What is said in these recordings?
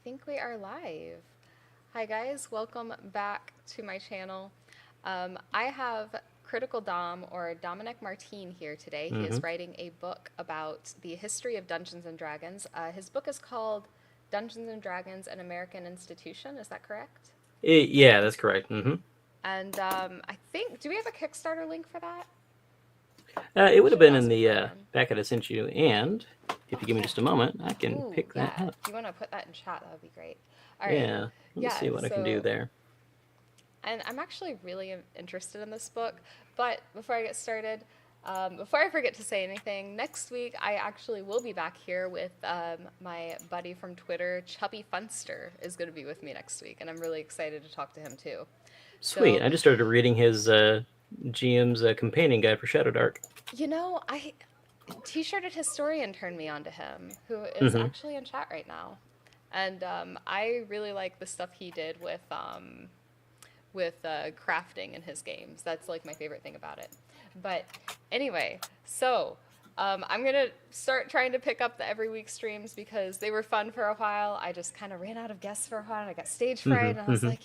think we are live. Hi, guys. Welcome back to my channel. I have Critical Dom, or Dominic Martyne, here today. He hmm is writing a book about the history of Dungeons and Dragons. His book is called Dungeons and Dragons: An American Institution. Is that correct? Yeah, that's correct. And I think, do we have a Kickstarter link for that? It I would have should have been in asked the beforehand. packet I sent you, and if you give me Okay. just a moment, I can Ooh, pick that yeah. up. If you want to put that in chat, that would be great. All right. Yeah, let me Yeah, see what I can do there. and I'm actually really interested in this book. But before I get started, before I forget to say anything, next week I actually will be back here with my buddy from Twitter, Chubby Funster, is going to be with me next week, and I'm really excited to talk to him too. Sweet. So, I just started reading his GM's companion guide for Shadow Dark. I T-shirted historian turned me on to him, who is hmm actually in chat right now, and I really like the stuff he did with crafting in his games. That's like my favorite thing about it. But anyway, so I'm gonna start trying to pick up the every week streams because they were fun for a while. I just kind of ran out of guests for a while, and I got stage hmm fright, and I was hmm like,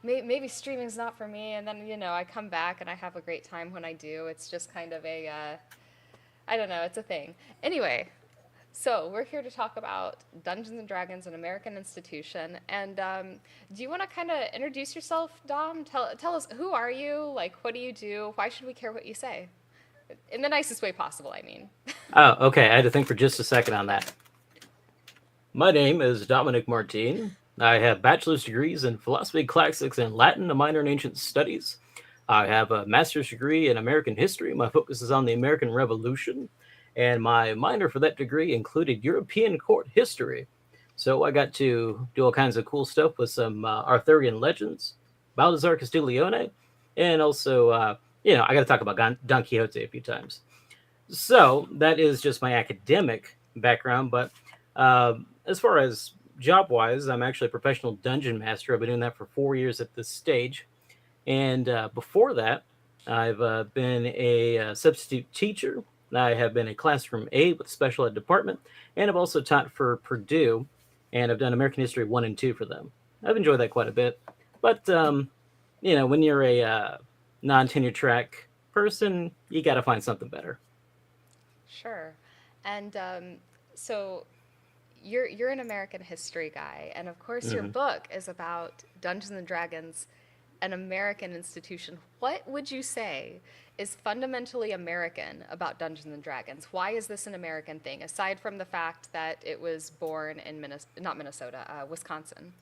maybe streaming's not for me. And then I come back and I have a great time when I do. It's just kind of I don't know, it's a thing. Anyway, so we're here to talk about Dungeons and Dragons, an American institution. And do you want to kind of introduce yourself, Dom? Tell us, who are you? Like, what do you do? Why should we care what you say? In the nicest way possible, I mean. Oh, okay. I had to think for just a second on that. My name is Dominic Martine. I have bachelor's degrees in philosophy, classics, and Latin, a minor in ancient studies. I have a master's degree in American history. My focus is on the American Revolution, and my minor for that degree included European court history. So I got to do all kinds of cool stuff with some Arthurian legends, Baldassar Castiglione, and also, I got to talk about Don Quixote a few times. So that is just my academic background. But as far as job wise, I'm actually a professional dungeon master. I've been doing that for 4 years at this stage. And before that, I've been a substitute teacher. I have been a classroom aide with a special ed department, and I've also taught for Purdue, and I've done American History 1 and 2 for them. I've enjoyed that quite a bit. But, when you're a non tenure track person, you got to find something better. Sure. And so you're an American history guy, and of course your hmm book is about Dungeons and Dragons, an American institution. What would you say is fundamentally American about Dungeons and Dragons? Why is this an American thing, aside from the fact that it was born in not Minnesota, Wisconsin?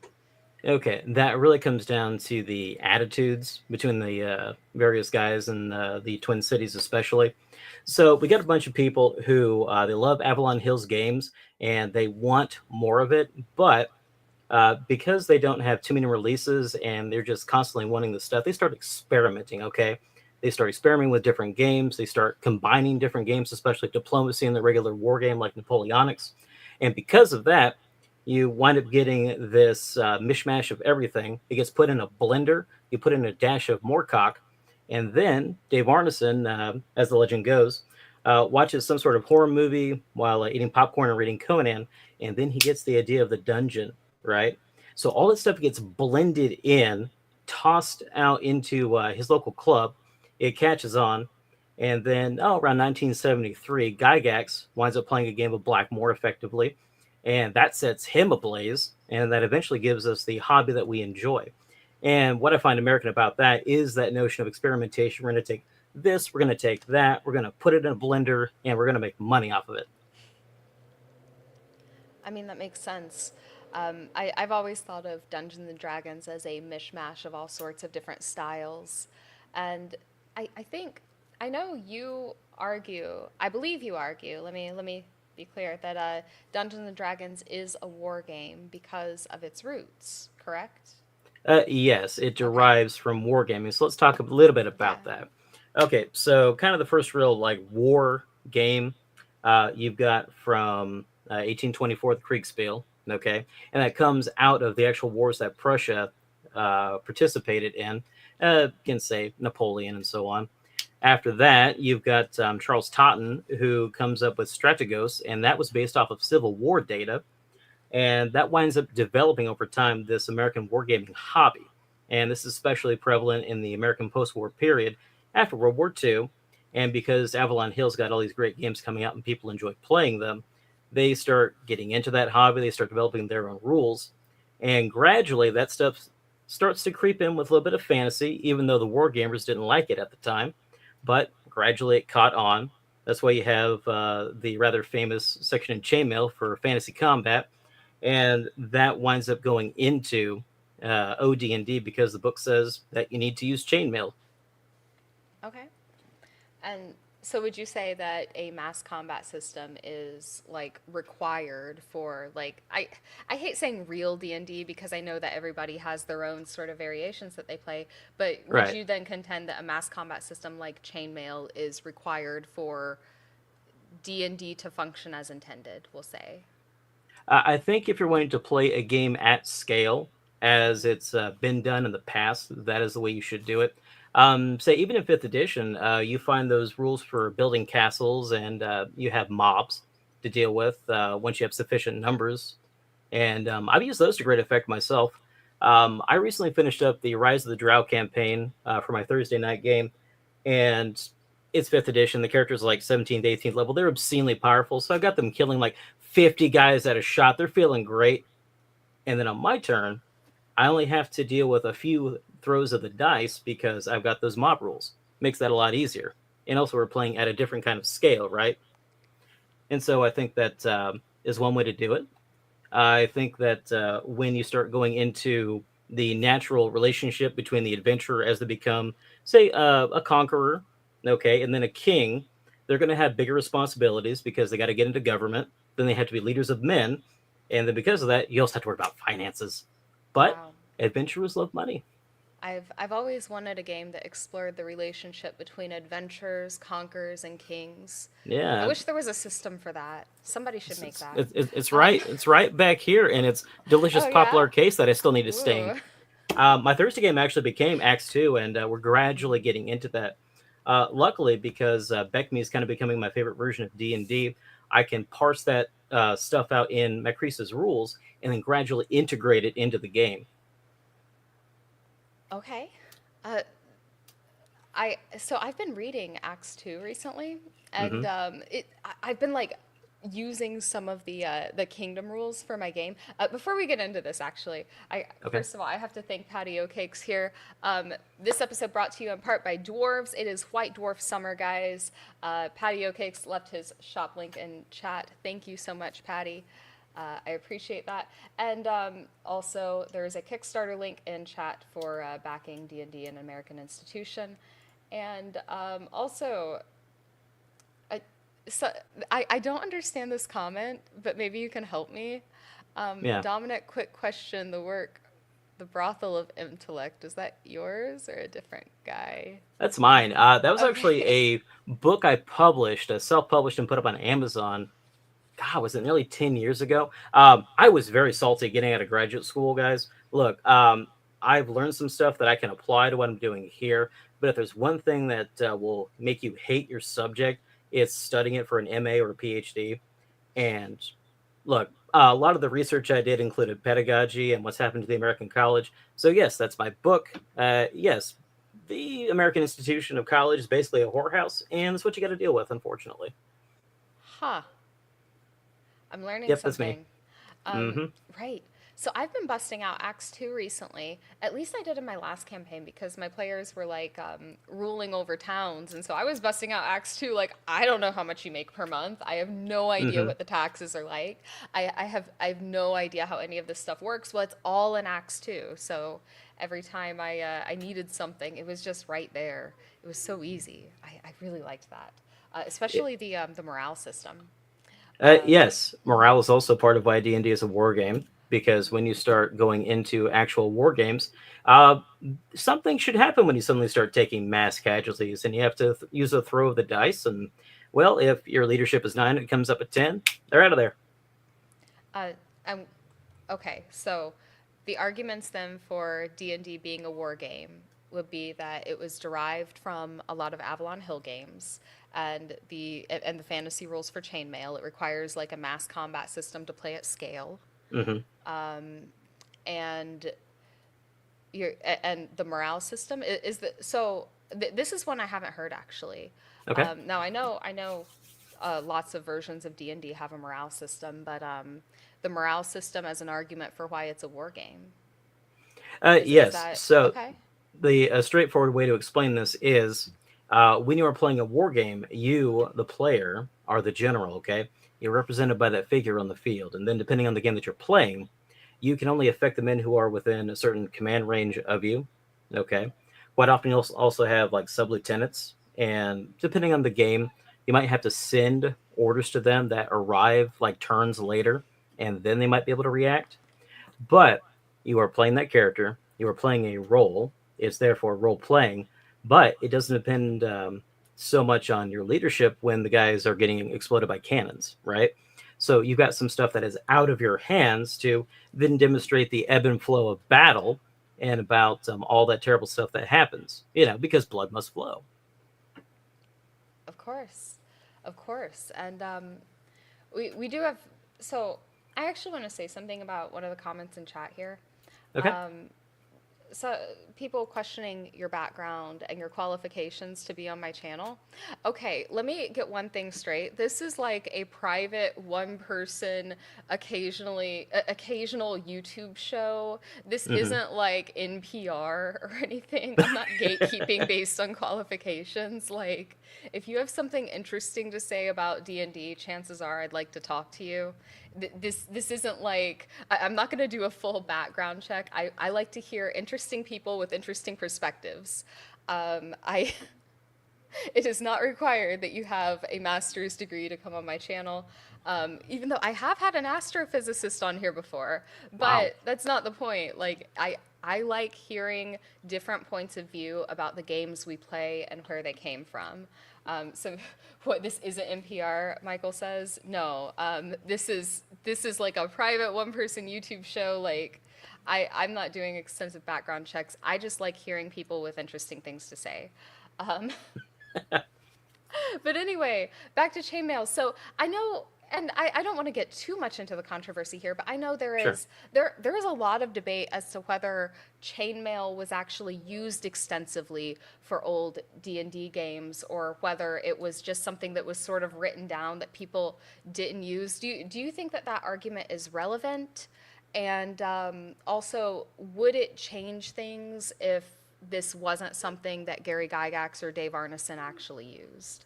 Okay, that really comes down to the attitudes between the various guys in the Twin Cities, especially. So we got a bunch of people who they love Avalon Hills games and they want more of it, but because they don't have too many releases and they're just constantly wanting the stuff, they start experimenting. Okay, they start experimenting with different games. They start combining different games, especially diplomacy and the regular war game like Napoleonics, and because of that you wind up getting this mishmash of everything. It gets put in a blender. You put in a dash of Moorcock, and then Dave Arneson, as the legend goes, watches some sort of horror movie while eating popcorn and reading Conan, and then he gets the idea of the dungeon, right? So all that stuff gets blended in, tossed out into his local club. It catches on, and then around 1973, Gygax winds up playing a game of Blackmore effectively, and that sets him ablaze, and that eventually gives us the hobby that we enjoy. And what I find American about that is that notion of experimentation. We're going to take this, we're going to take that, we're going to put it in a blender, and we're going to make money off of it. I mean, that makes sense. I've always thought of Dungeons and Dragons as a mishmash of all sorts of different styles. And I think, I know you argue, I believe you argue, let me be clear, that Dungeons and Dragons is a war game because of its roots, correct? Yes, it Okay. derives from wargaming. So let's talk a little bit Yeah. about that. Okay, so kind of the first real like war game you've got from 1824, the Kriegspiel. Okay, and that comes out of the actual wars that Prussia participated in against, say, Napoleon and so on. After that, you've got Charles Totten, who comes up with Strategos, and that was based off of Civil War data. And that winds up developing over time this American wargaming hobby. And this is especially prevalent in the American post war period after World War II. And because Avalon Hill's got all these great games coming out and people enjoy playing them, they start getting into that hobby. They start developing their own rules. And gradually, that stuff starts to creep in with a little bit of fantasy, even though the wargamers didn't like it at the time. But gradually, it caught on. That's why you have the rather famous section in Chainmail for fantasy combat, and that winds up going into OD&D because the book says that you need to use chainmail. Okay. And so would you say that a mass combat system is like required for like I hate saying real D&D because I know that everybody has their own sort of variations that they play, but would Right. you then contend that a mass combat system like chainmail is required for D&D to function as intended, we'll say? I think if you're wanting to play a game at scale, as it's been done in the past, that is the way you should do it. Say, even in fifth edition, you find those rules for building castles, and you have mobs to deal with once you have sufficient numbers. And I've used those to great effect myself. I recently finished up the Rise of the Drow campaign for my Thursday night game, and it's fifth edition. The characters are like 17th, 18th level. They're obscenely powerful, so I've got them killing like 50 guys at a shot. They're feeling great. And then on my turn, I only have to deal with a few throws of the dice because I've got those mob rules. Makes that a lot easier. And also, we're playing at a different kind of scale, right? And so I think that is one way to do it. I think that when you start going into the natural relationship between the adventurer as they become, say, a conqueror, okay, and then a king, they're going to have bigger responsibilities because they got to get into government. Then they have to be leaders of men. And then because of that, you also have to worry about finances. But Wow. adventurers love money. I've always wanted a game that explored the relationship between adventurers, conquerors, and kings. I Yeah. wish there was a system for that. Somebody should It's, make it's, that. it's, it's Um, right. It's right back here, and it's delicious oh yeah. popular case that I still need to sting. Ooh. My Thursday game actually became Acts 2, and we're gradually getting into that. Luckily, because Beckme is kind of becoming my favorite version of D&D, I can parse that stuff out in Macrea's rules and then gradually integrate it into the game. Okay. Uh, I've been reading Acts 2 recently, and Hmm. I've been like using some of the kingdom rules for my game. Before we get into this, actually, I Okay. first of all I have to thank Patio Cakes here. This episode brought to you in part by Dwarves. It is White Dwarf Summer, guys. Patio Cakes left his shop link in chat. Thank you so much, Patty. I appreciate that. And also, there is a Kickstarter link in chat for backing D&D and American Institution. And also, I, so, I don't understand this comment, but maybe you can help me. Yeah, Dominic, quick question. The Brothel of Intellect, is that yours or a different guy? that's mine. That was actually Okay. a book I published, self-published, and put up on Amazon. God, was it nearly 10 years ago? I was very salty getting out of graduate school, guys. Look, I've learned some stuff that I can apply to what I'm doing here. But if there's one thing that will make you hate your subject, it's studying it for an MA or a PhD. And look, a lot of the research I did included pedagogy and what's happened to the American college. So, yes, that's my book. Yes, the American institution of college is basically a whorehouse, and that's what you got to deal with, unfortunately. Huh. I'm learning Yep, that's me. something. Um, Hmm. right. So I've been busting out Acts 2 recently. At least I did in my last campaign because my players were like ruling over towns. And so I was busting out Acts 2 like, I don't know how much you make per month. I have no idea Hmm. what the taxes are like. I have no idea how any of this stuff works. Well, it's all in Acts 2. So every time I needed something, it was just right there. It was so easy. I really liked that, especially the morale system. Yes, morale is also part of why D&D is a war game because when you start going into actual war games, uh, something should happen when you suddenly start taking mass casualties, and you have to use a throw of the dice. And well, if your leadership is 9, it comes up at 10. They're out of there. Uh, I'm Okay, so the arguments then for D&D being a war game would be that it was derived from a lot of Avalon Hill games and the fantasy rules for chainmail. It requires like a mass combat system to play at scale. Hmm. And and the morale system is the so this is one I haven't heard actually. Okay. Now I know lots of versions of D&D have a morale system, but the morale system as an argument for why it's a war game. Is Yes. that So okay? the straightforward way to explain this is when you are playing a war game, you, the player, are the general, okay? You're represented by that figure on the field. And then, depending on the game that you're playing, you can only affect the men who are within a certain command range of you, okay? Quite often, you'll also have like sub lieutenants. And depending on the game, you might have to send orders to them that arrive like turns later, and then they might be able to react. But you are playing that character, you are playing a role, it's therefore role playing, but it doesn't depend so much on your leadership when the guys are getting exploded by cannons, right? So you've got some stuff that is out of your hands to then demonstrate the ebb and flow of battle and about all that terrible stuff that happens, because blood must flow. Of course, of course, and we do have. So I actually want to say something about one of the comments in chat here. Okay. So people questioning your background and your qualifications to be on my channel. Okay, let me get one thing straight. This is like a private one person occasional YouTube show. This Hmm. isn't like NPR or anything. I'm not gatekeeping based on qualifications. Like if you have something interesting to say about D&D, chances are I'd like to talk to you. This isn't like I'm not going to do a full background check. I like to hear interesting people with interesting perspectives. I it is not required that you have a master's degree to come on my channel. Even though I have had an astrophysicist on here before, Wow. but that's not the point. Like I like hearing different points of view about the games we play and where they came from. So, what this isn't NPR? Michael says no. This is like a private one-person YouTube show. Like, I'm not doing extensive background checks. I just like hearing people with interesting things to say. Um, but anyway, back to chainmail. So I know, and I don't want to get too much into the controversy here, but I know Sure. there is a lot of debate as to whether chainmail was actually used extensively for old D&D games or whether it was just something that was sort of written down that people didn't use. Do you think that that argument is relevant? And also, would it change things if this wasn't something that Gary Gygax or Dave Arneson actually used?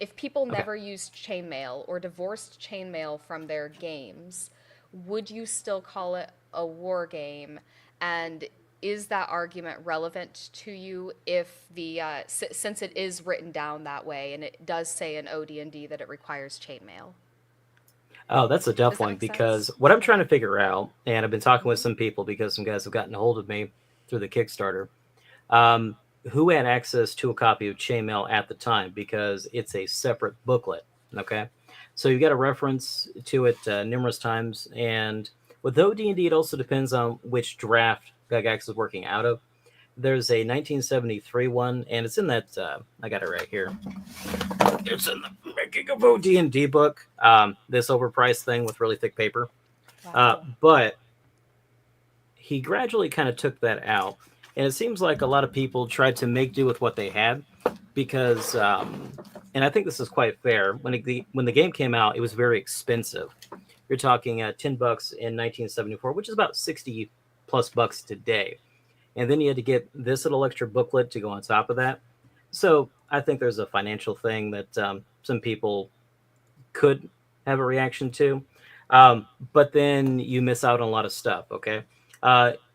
If people Okay. never used chainmail or divorced chainmail from their games, would you still call it a war game? And is that argument relevant to you if since it is written down that way and it does say in OD&D that it requires chainmail? Oh, that's a Does tough that one make because sense? what I'm trying Okay. to figure out, and I've been talking with Mm-hmm. some people because some guys have gotten a hold of me through the Kickstarter, um, who had access to a copy of Chainmail at the time because it's a separate booklet. Okay, so you got a reference to it numerous times, and with OD&D, it also depends on which draft Gygax is working out of. There's a 1973 one, and it's in that. I got it right here. It's in the Making of OD&D book. This overpriced thing with really thick paper. Wow. But he gradually kind of took that out, and it seems like a lot of people tried to make do with what they had because, and I think this is quite fair. When the game came out, it was very expensive. You're talking $10 in 1974, which is about 60 plus bucks today. And then you had to get this little extra booklet to go on top of that. So I think there's a financial thing that some people could have a reaction to. But then you miss out on a lot of stuff. Okay,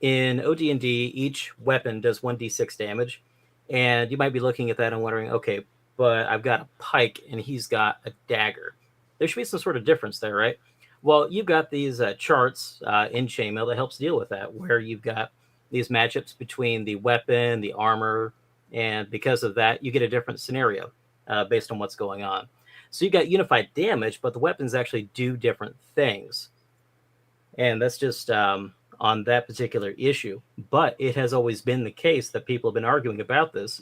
in OD&D, each weapon does 1d6 damage, and you might be looking at that and wondering, okay, but I've got a pike and he's got a dagger. There should be some sort of difference there, right? Well, you've got these charts in Chainmail that helps deal with that, where you've got these matchups between the weapon, the armor, and because of that, you get a different scenario based on what's going on. So you got unified damage, but the weapons actually do different things. And that's just on that particular issue. But it has always been the case that people have been arguing about this,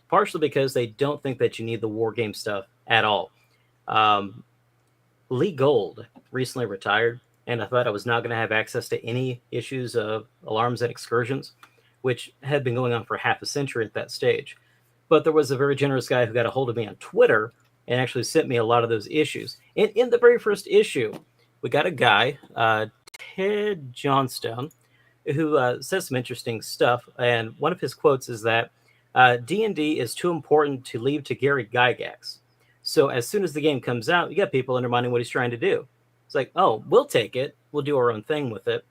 partially because they don't think that you need the war game stuff at all. Um, Lee Gold recently retired, and I thought I was not going to have access to any issues of alarms and excursions, which had been going on for half a century at that stage. But there was a very generous guy who got a hold of me on Twitter and actually sent me a lot of those issues. And in the very first issue, we got a guy, Ted Johnstone, who says some interesting stuff. And one of his quotes is that D&D is too important to leave to Gary Gygax. So as soon as the game comes out, you got people undermining what he's trying to do. It's like, oh, we'll take it. We'll do our own thing with it.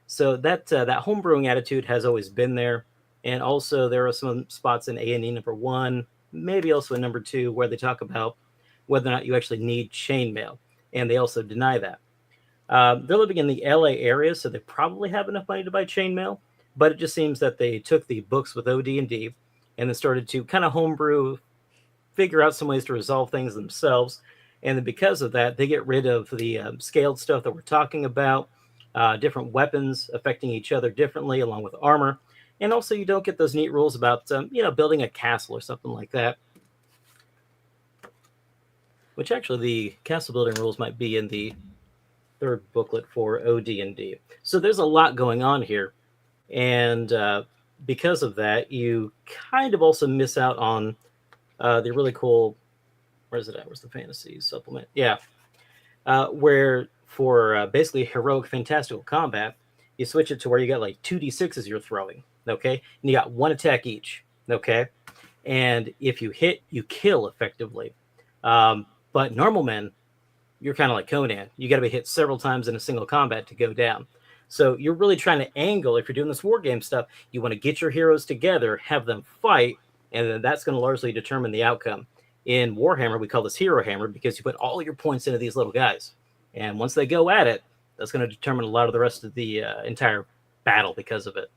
So that homebrewing attitude has always been there. And also there are some spots in A&E #1, maybe also in #2, where they talk about whether or not you actually need chainmail. And they also deny that. They're living in the LA area, so they probably have enough money to buy chainmail. But it just seems that they took the books with OD&D and then started to kind of homebrew, figure out some ways to resolve things themselves. And then because of that, they get rid of the scaled stuff that we're talking about, different weapons affecting each other differently, along with armor. And also, you don't get those neat rules about, building a castle or something like that. Which actually, the castle building rules might be in the third booklet for OD&D. So there's a lot going on here. And because of that, you kind of also miss out on the really cool, where's it at? Where's the fantasy supplement? Yeah. Where for basically heroic fantastical combat, you switch it to where you got like 2d6s you're throwing, okay? And you got one attack each, okay? And if you hit, you kill effectively. But normal men, you're kind of like Conan. You got to be hit several times in a single combat to go down. So you're really trying to angle, if you're doing this war game stuff, you want to get your heroes together, have them fight, and then that's going to largely determine the outcome. In Warhammer, we call this Hero Hammer because you put all your points into these little guys. And once they go at it, that's going to determine a lot of the rest of the entire battle because of it.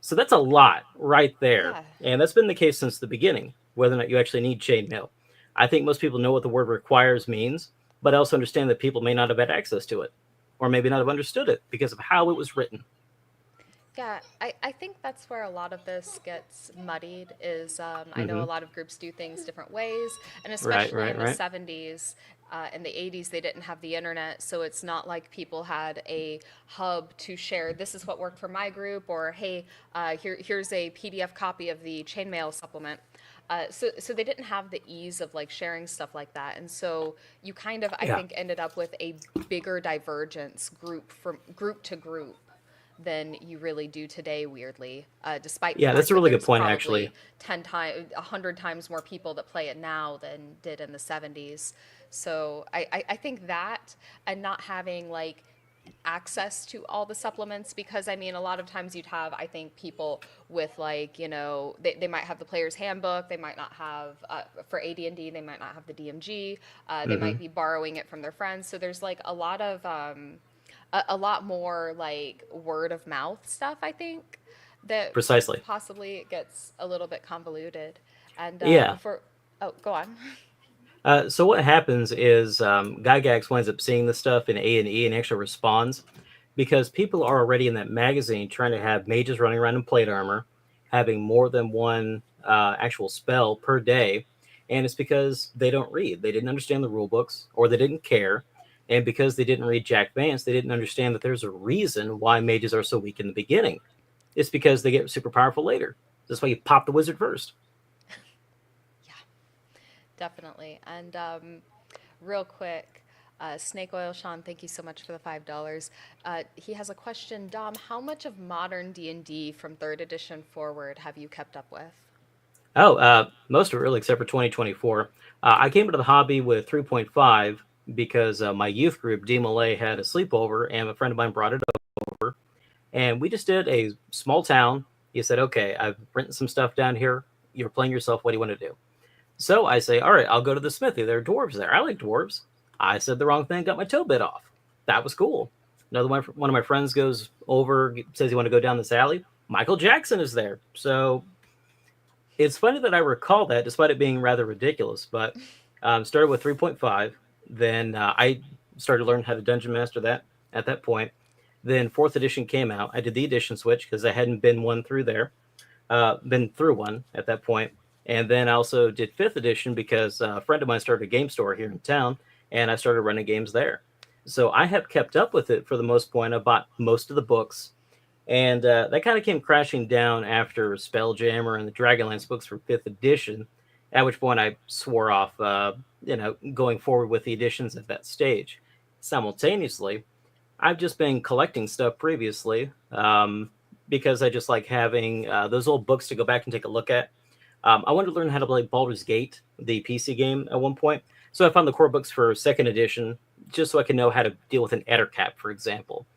So that's a lot right there. Yeah. And that's been the case since the beginning, whether or not you actually need chainmail. I think most people know what the word requires means, but I also understand that people may not have had access to it, or maybe not have understood it because of how it was written. Yeah, I think that's where a lot of this gets muddied is I know a Mm-hmm. lot of groups do things different ways, and Right, especially right, in the right. 70s and the 80s, they didn't have the internet, so it's not like people had a hub to share, this is what worked for my group, or hey, here's a PDF copy of the chainmail supplement. So they didn't have the ease of like sharing stuff like that, and so you kind of I Yeah. think ended up with a bigger divergence from group to group than you really do today, weirdly, despite the Yeah, that's fact a that really good there's point, actually. probably 10 times, 100 times more people that play it now than did in the 70s. So I think that, and not having like access to all the supplements, because I mean a lot of times you'd have, I think, people with like, they might have the player's handbook, they might not have for AD&D, they might not have the DMG, they Mm-hmm. might be borrowing it from their friends, so there's like a lot of a lot more like word of mouth stuff, I think, that Precisely. possibly it gets a little bit convoluted. And Yeah. before, oh, go on. So what happens is Gygax winds up seeing this stuff in A&E and actually responds because people are already in that magazine trying to have mages running around in plate armor, having more than one actual spell per day, and it's because they don't read. They didn't understand the rule books, or they didn't care, and because they didn't read Jack Vance, they didn't understand that there's a reason why mages are so weak in the beginning. It's because they get super powerful later. That's why you pop the wizard first. Yeah, definitely. And real quick, Snake Oil Sean, thank you so much for the $5. He has a question. Dom, how much of modern D&D from third edition forward have you kept up with? Oh, most of it really, except for 2024. I came into the hobby with 3.5 because my youth group, D Malay, had a sleepover, and a friend of mine brought it over. And we just did a small town. He said, okay, I've written some stuff down here. You're playing yourself. What do you want to do? So I say, all right, I'll go to the smithy. There are dwarves there. I like dwarves. I said the wrong thing, got my toe bit off. That was cool. Another one of my friends goes over, says he want to go down this alley. Michael Jackson is there. So it's funny that I recall that, despite it being rather ridiculous. But started with 3.5. Then I started learning how to dungeon master that at that point. Then fourth edition came out. I did the edition switch because I hadn't been through one at that point. And then I also did fifth edition because a friend of mine started a game store here in town, and I started running games there. So I have kept up with it for the most point. I bought most of the books, and that kind of came crashing down after Spelljammer and the Dragonlance books for fifth edition. At which point I swore off, going forward with the editions at that stage. Simultaneously, I've just been collecting stuff previously, because I just like having those old books to go back and take a look at. I wanted to learn how to play Baldur's Gate, the PC game, at one point. So I found the core books for second edition, just so I can know how to deal with an Ettercap, for example.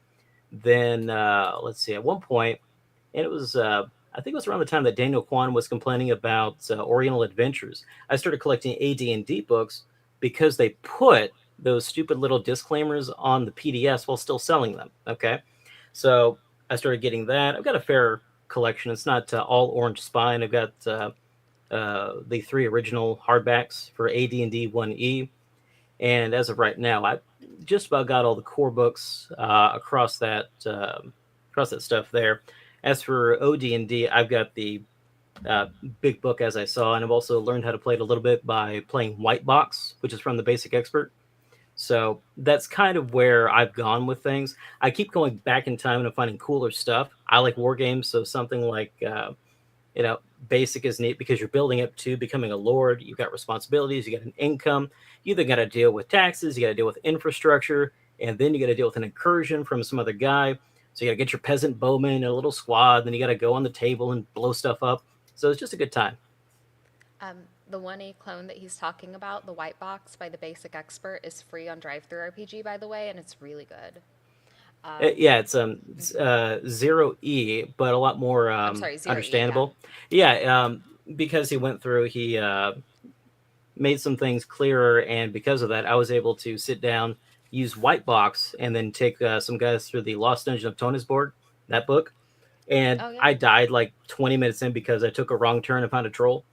Then let's see, at one point, and it was I think it was around the time that Daniel Kwan was complaining about Oriental Adventures. I started collecting AD&D books because they put those stupid little disclaimers on the PDFs while still selling them. Okay, so I started getting that. I've got a fair collection. It's not all orange spine. I've got the three original hardbacks for AD&D 1E, and as of right now, I just about got all the core books across that stuff there. As for OD&D, I've got the uh, big book as I saw, and I've also learned how to play it a little bit by playing White Box, which is from the Basic Expert. So that's kind of where I've gone with things. I keep going back in time and I'm finding cooler stuff. I like war games, so something like you know, basic is neat because you're building up to becoming a lord. You've got responsibilities, you got an income. You then got to deal with taxes, you got to deal with infrastructure, and then you got to deal with an incursion from some other guy. So you got to get your peasant bowman and a little squad. Then you got to go on the table and blow stuff up. So it's just a good time. The 1A clone that he's talking about, the white box by the Basic Expert, is free on Drive Through RPG, by the way, and it's really good. Yeah, it's zero E, but a lot more I'm sorry, Zero E, yeah. understandable. Yeah, because he went through, he made some things clearer, and because of that, I was able to sit down, use Whitebox, and then take some guys through the Lost Dungeon of Tonisborg, that book. And Oh, yeah. I died like 20 minutes in because I took a wrong turn and found a troll.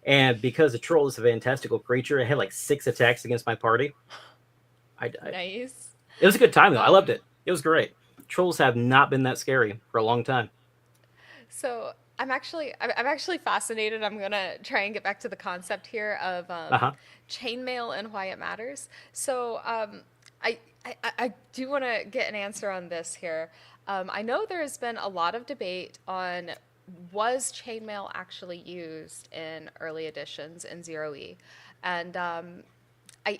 And because a troll is a fantastical creature, I had like six attacks against my party. I died. Nice. It was a good time though. I loved Um, it. It was great. Trolls have not been that scary for a long time. so I'm actually fascinated. I'm gonna try and get back to the concept here of Uh huh. chainmail and why it matters. So I do want to get an answer on this here. I know there has been a lot of debate on was chainmail actually used in early editions in Zero E, and I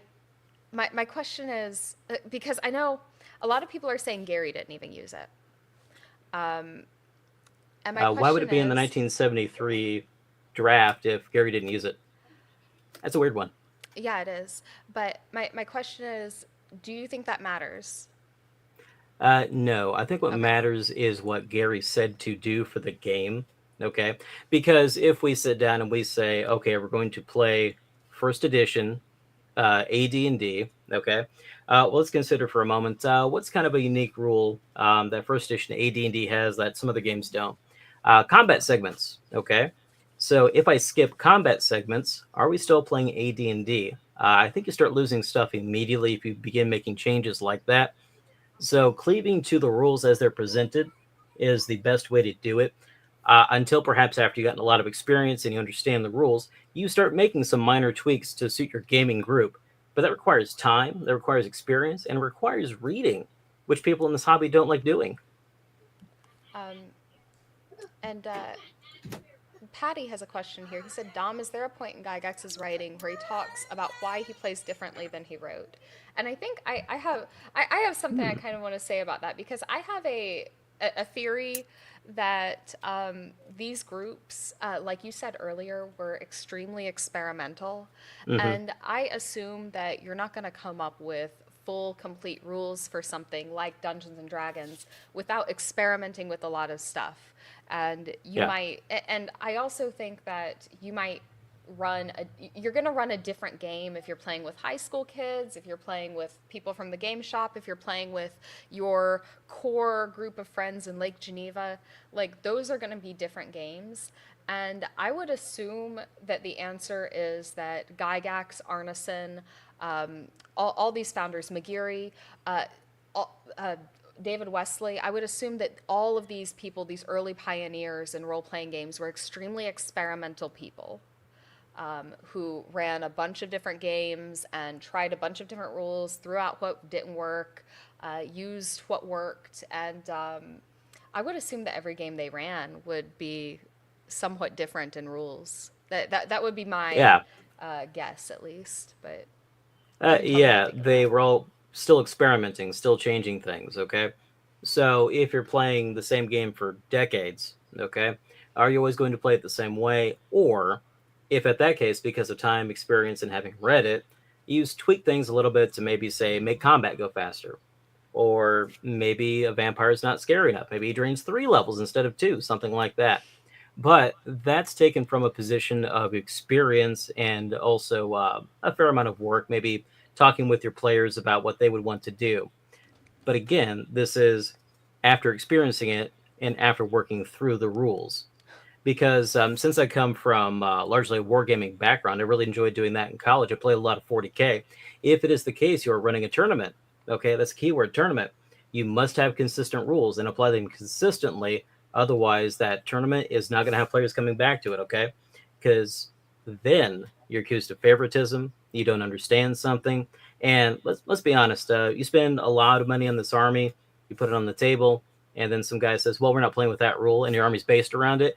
my question is because I know a lot of people are saying Gary didn't even use it, and my Why would question it be in the is, 1973 draft if Gary didn't use it? That's a weird one. yeah, it is. But my question is, do you think that matters? No, I think what Okay. matters is what Gary said to do for the game. Okay, because if we sit down and we say, okay, we're going to play first edition AD&D. Okay, well, let's consider for a moment what's kind of a unique rule that first edition AD&D has that some other games don't. Combat segments. Okay, so if I skip combat segments, are we still playing AD&D? I think you start losing stuff immediately if you begin making changes like that. So cleaving to the rules as they're presented is the best way to do it. Until perhaps after you've gotten a lot of experience and you understand the rules, you start making some minor tweaks to suit your gaming group. But that requires time, that requires experience, and requires reading, which people in this hobby don't like doing. Um, and Patty has a question here. He said, Dom, is there a point in Gygax's writing where he talks about why he plays differently than he wrote? And I think I have something I Hmm. kind of want to say about that because I have a theory that these groups, like you said earlier, were extremely experimental. Hmm. And I assume that you're not going to come up with full, complete rules for something like Dungeons and Dragons without experimenting with a lot of stuff. And you Yeah. might, and I also think that you might you're going to run a different game if you're playing with high school kids, if you're playing with people from the game shop, if you're playing with your core group of friends in Lake Geneva. Like, those are going to be different games. And I would assume that the answer is that Gygax, Arneson, all these founders, McGeary, uh, all, David Wesley, I would assume that all of these people, these early pioneers in role playing games, were extremely experimental people. who ran a bunch of different games and tried a bunch of different rules, threw out what didn't work, used what worked, and I would assume that every game they ran would be somewhat different in rules. That would be my Yeah. guess, at least. But you can tell me what you Yeah, think they about. were all still experimenting, still changing things, okay? So if you're playing the same game for decades, okay, are you always going to play it the same way? Or if at that case, because of time, experience, and having read it, you tweak things a little bit to maybe say make combat go faster. Or maybe a vampire is not scary enough. Maybe he drains 3 levels instead of 2, something like that. But that's taken from a position of experience and also a fair amount of work, maybe talking with your players about what they would want to do. But again, this is after experiencing it and after working through the rules. Because since I come from largely a wargaming background, I really enjoyed doing that in college. I played a lot of 40K. If it is the case you are running a tournament, okay, that's a keyword tournament, you must have consistent rules and apply them consistently. Otherwise, that tournament is not going to have players coming back to it, okay? Because then you're accused of favoritism, you don't understand something. And let's be honest, you spend a lot of money on this army, you put it on the table, and then some guy says, well, we're not playing with that rule, and your army's based around it.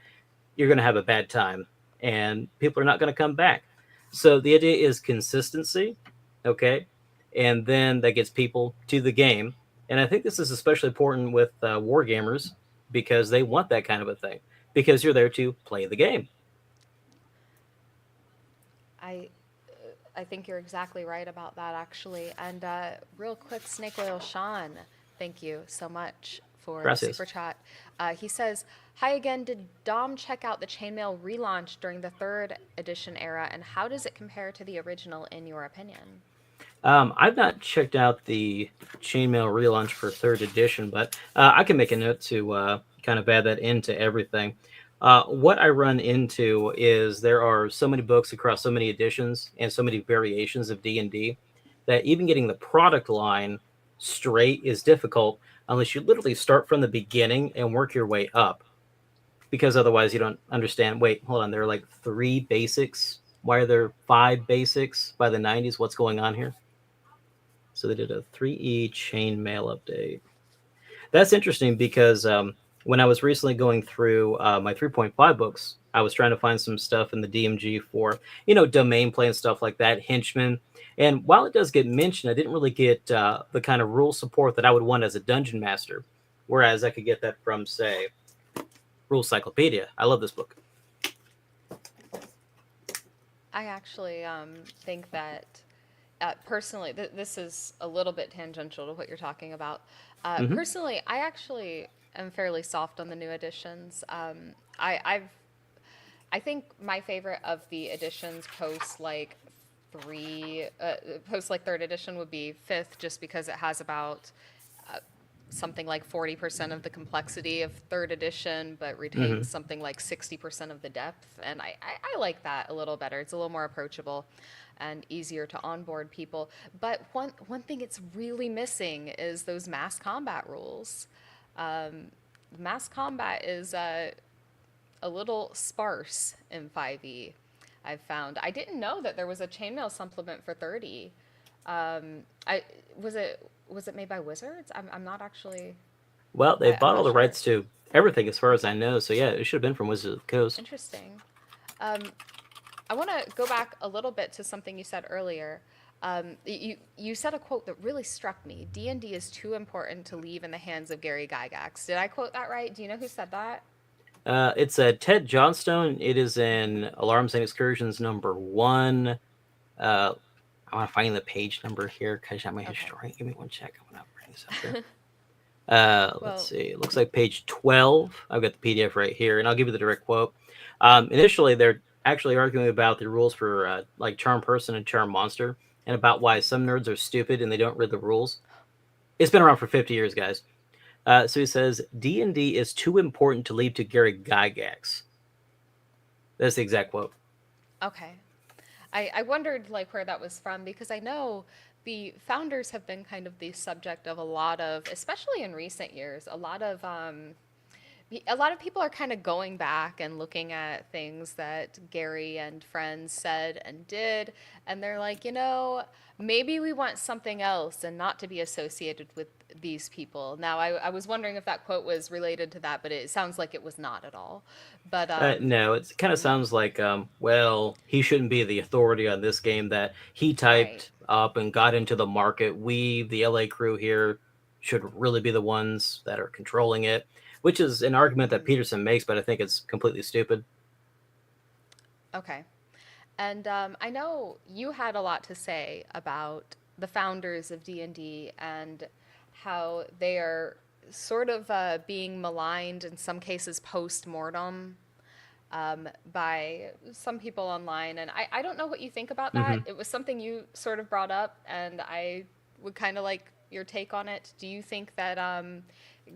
You're going to have a bad time and people are not going to come back. So the idea is consistency, okay? And then that gets people to the game. And I think this is especially important with war gamers because they want that kind of a thing because you're there to play the game. I I think you're exactly right about that, actually. And real quick, Snake Oil Sean, thank you so much for the Gracias. super chat. He says, "Hi again. Did Dom check out the Chainmail relaunch during the third edition era, and how does it compare to the original, in your opinion?" I've not checked out the Chainmail relaunch for third edition, but I can make a note to kind of add that into everything. What I run into is there are so many books across so many editions and so many variations of D&D that even getting the product line straight is difficult unless you literally start from the beginning and work your way up. Because otherwise you don't understand. Wait, hold on. There are like 3 basics. Why are there 5 basics by the 90s? What's going on here? So they did a 3E chainmail update. That's interesting because when I was recently going through my 3.5 books, I was trying to find some stuff in the DMG for, domain play and stuff like that, henchmen. And while it does get mentioned, I didn't really get the kind of rule support that I would want as a dungeon master. Whereas I could get that from, say, Rule Cyclopedia. I love this book. I actually think that personally, this is a little bit tangential to what you're talking about. Hmm. Personally, I actually am fairly soft on the new editions. I think my favorite of the editions post like third edition would be fifth, just because it has about something like 40% of the complexity of third edition, but Hmm. retains something like 60% of the depth. And I like that a little better. It's a little more approachable and easier to onboard people. But one thing it's really missing is those mass combat rules. Mass combat is a little sparse in 5e. I've found. I didn't know that there was a chainmail supplement for 30. I was it made by Wizards? I'm not actually. Well, they I'm bought all not the sure. rights to everything as far as I know. So, yeah, it should have been from Wizards of the Coast. Interesting. Um, I want to go back a little bit to something you said earlier. You said a quote that really struck me. D&D is too important to leave in the hands of Gary Gygax. Did I quote that right? Do you know who said that? It's a Ted Johnstone. It is in Alarms and Excursions number 1. Uh, I want to find the page number here because I have my Okay. historian. Give me one check. I'm going to bring this up here. Let's Well, see. It looks like page 12. I've got the PDF right here, and I'll give you the direct quote. Initially, they're actually arguing about the rules for like Charm Person and Charm Monster, and about why some nerds are stupid and they don't read the rules. It's been around for 50 years, guys. So he says D&D is too important to leave to Gary Gygax. That's the exact quote. okay. I wondered like where that was from, because I know the founders have been kind of the subject of a lot of, especially in recent years, a lot of a lot of people are kind of going back and looking at things that Gary and friends said and did, and they're like, maybe we want something else and not to be associated with these people. Now, I was wondering if that quote was related to that, but it sounds like it was not at all. But No, it kind of sounds like, well, he shouldn't be the authority on this game that he right. typed up and got into the market. We, the LA crew here, should really be the ones that are controlling it, which is an argument that Mm, Peterson makes, but I think it's completely stupid. okay. And I know you had a lot to say about the founders of D&D and how they are sort of being maligned in some cases post-mortem by some people online. And I don't know what you think about that. Hmm. It was something you sort of brought up, and I would kind of like your take on it. Do you think that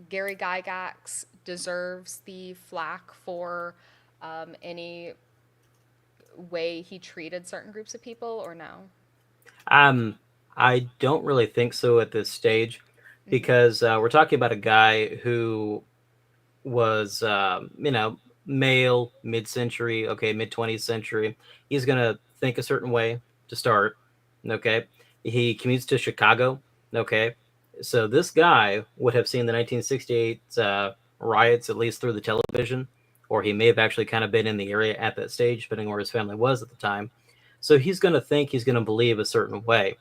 Gary Gygax deserves the flack for any way he treated certain groups of people, or no? Um, I don't really think so at this stage Mm-hmm. because we're talking about a guy who was, male, mid-century, okay, mid-20th century. He's gonna think a certain way to start. Okay, he commutes to Chicago. Okay, so this guy would have seen the 1968 riots at least through the television, or he may have actually kind of been in the area at that stage, depending where his family was at the time. So he's gonna think, he's gonna believe a certain way.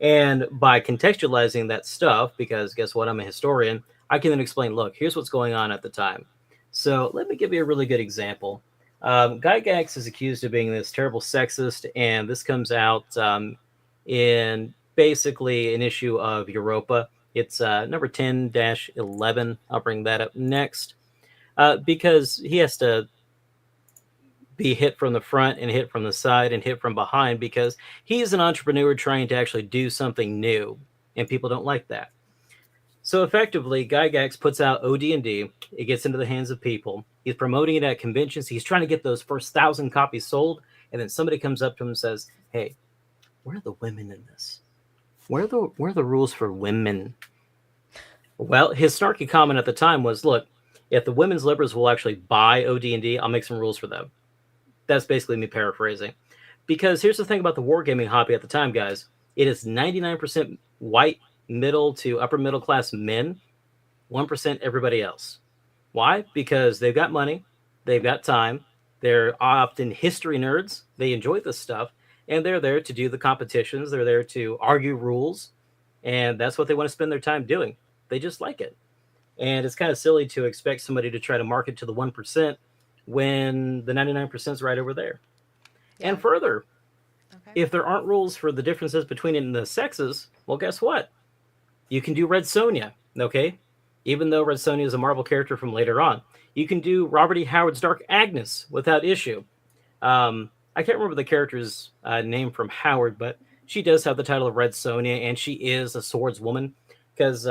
And by contextualizing that stuff, because guess what? I'm a historian, I can then explain, look, here's what's going on at the time. So let me give you a really good example. Guy Gax is accused of being this terrible sexist, and this comes out in basically an issue of Europa. It's number 10-11. I'll bring that up next because he has to be hit from the front and hit from the side and hit from behind because he's an entrepreneur trying to actually do something new, and people don't like that. So effectively, Gygax puts out OD&D. It gets into the hands of people. He's promoting it at conventions. He's trying to get those first 1,000 copies sold, and then somebody comes up to him and says, "Hey, where are the women in this? Where are the rules for women?" Well, his snarky comment at the time was, "Look, if the women's liberals will actually buy OD&D, I'll make some rules for them." That's basically me paraphrasing. Because here's the thing about the wargaming hobby at the time, guys. It is 99% white, middle to upper middle class men, 1% everybody else. Why? Because they've got money, they've got time, they're often history nerds, they enjoy this stuff, and they're there to do the competitions, they're there to argue rules, and that's what they want to spend their time doing. They just like it. And it's kind of silly to expect somebody to try to market to the 1% when the 99% is right over there. Yeah. And further, Okay. if there aren't rules for the differences between the sexes, well, guess what? You can do Red Sonja, okay? Even though Red Sonja is a Marvel character from later on. You can do Robert E. Howard's Dark Agnes without issue. I can't remember the character's name from Howard, but she does have the title of Red Sonja, and she is a swordswoman because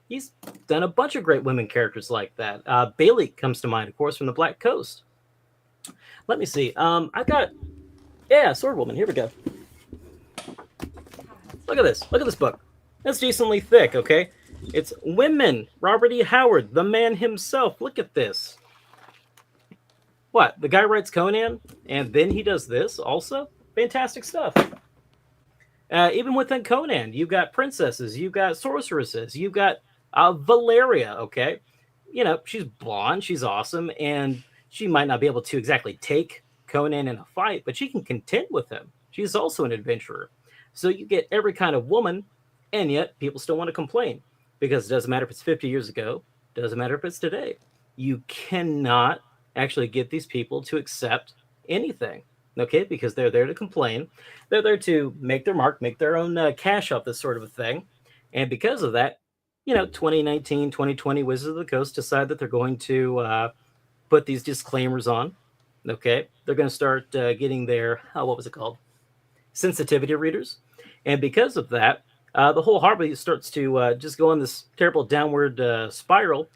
he's done a bunch of great women characters like that. Bailey comes to mind, of course, from the Black Coast. Let me see. I got, yeah, Swordwoman. Here we go. Look at this. Look at this book. It's decently thick, okay? It's Women, Robert E. Howard, the man himself. Look at this. What? The guy writes Conan, and then he does this also? Fantastic stuff. Even within Conan, you've got princesses, you've got sorceresses, you've got Valeria, okay? She's blonde, she's awesome, and she might not be able to exactly take Conan in a fight, but she can contend with him. She's also an adventurer. So you get every kind of woman, and yet people still want to complain because it doesn't matter if it's 50 years ago, doesn't matter if it's today. You cannot actually get these people to accept anything, okay? Because they're there to complain. They're there to make their mark, make their own cash off this sort of a thing. And because of that, 2019, 2020 Wizards of the Coast decide that they're going to put these disclaimers on. Okay. They're going to start getting their, what was it called? Sensitivity readers. And because of that, the whole hobby starts to just go on this terrible downward spiral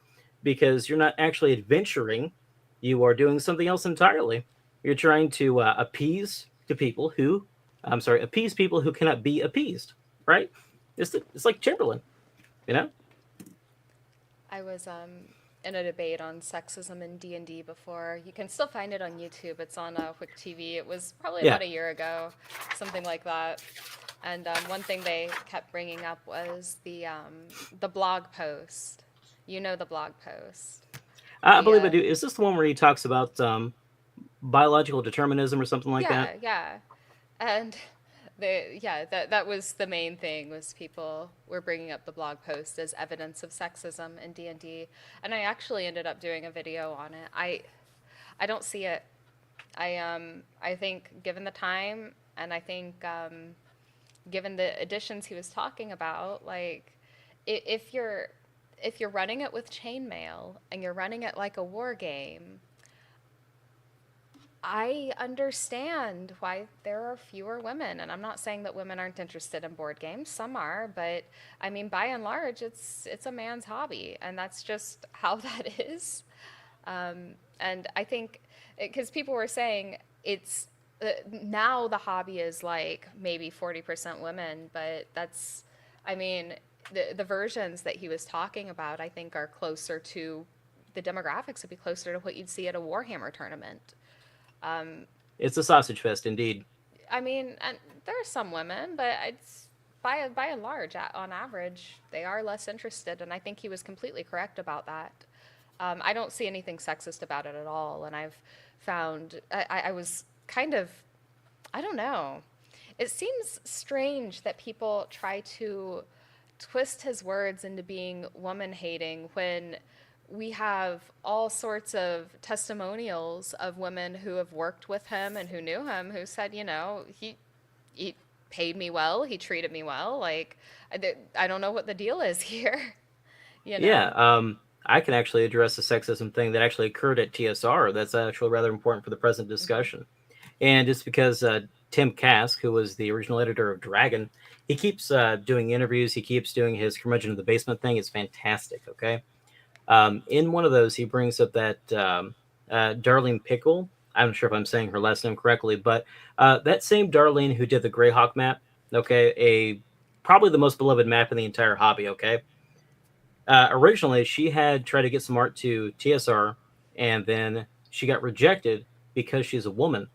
because you're not actually adventuring. You are doing something else entirely. You're trying to appease people who cannot be appeased, right? It's like Chamberlain, you know? I was in a debate on sexism in D&D before. You can still find it on YouTube. It's on Quick TV. It was probably Yeah. about a year ago, something like that. And one thing they kept bringing up was the blog post. You know the blog post. I The believe I do. Is this the one where he talks about biological determinism or something like that? yeah, and that was the main thing, was people were bringing up the blog post as evidence of sexism in D&D, and I actually ended up doing a video on it. I don't see it. I think given the time, and I think given the additions he was talking about, like if you're running it with chainmail and you're running it like a war game, I understand why there are fewer women, and I'm not saying that women aren't interested in board games. Some are, but I mean, by and large, it's a man's hobby, and that's just how that is. And I think because people were saying it's now the hobby is like maybe 40% women, but that's, I mean, the versions that he was talking about, I think, are closer to the demographics would be closer to what you'd see at a Warhammer tournament. It's a sausage fest, indeed. I mean, and there are some women, but it's by and large, on average, they are less interested, and I think he was completely correct about that. I don't see anything sexist about it at all, and I've found I was kind of, I don't know. It seems strange that people try to twist his words into being woman hating when we have all sorts of testimonials of women who have worked with him and who knew him who said, you know, he paid me well, he treated me well. Like, I don't know what the deal is here, you Yeah. know? I can actually address the sexism thing that actually occurred at TSR. That's actually rather important for the present Hmm. discussion. And it's because Tim Kask, who was the original editor of Dragon, he keeps doing interviews. He keeps doing his curmudgeon of the basement thing. It's fantastic. Okay. In one of those, he brings up that Darlene Pickle. I'm not sure if I'm saying her last name correctly, but that same Darlene who did the Greyhawk map. Okay, a probably the most beloved map in the entire hobby. Okay, originally she had tried to get some art to TSR, and then she got rejected because she's a woman.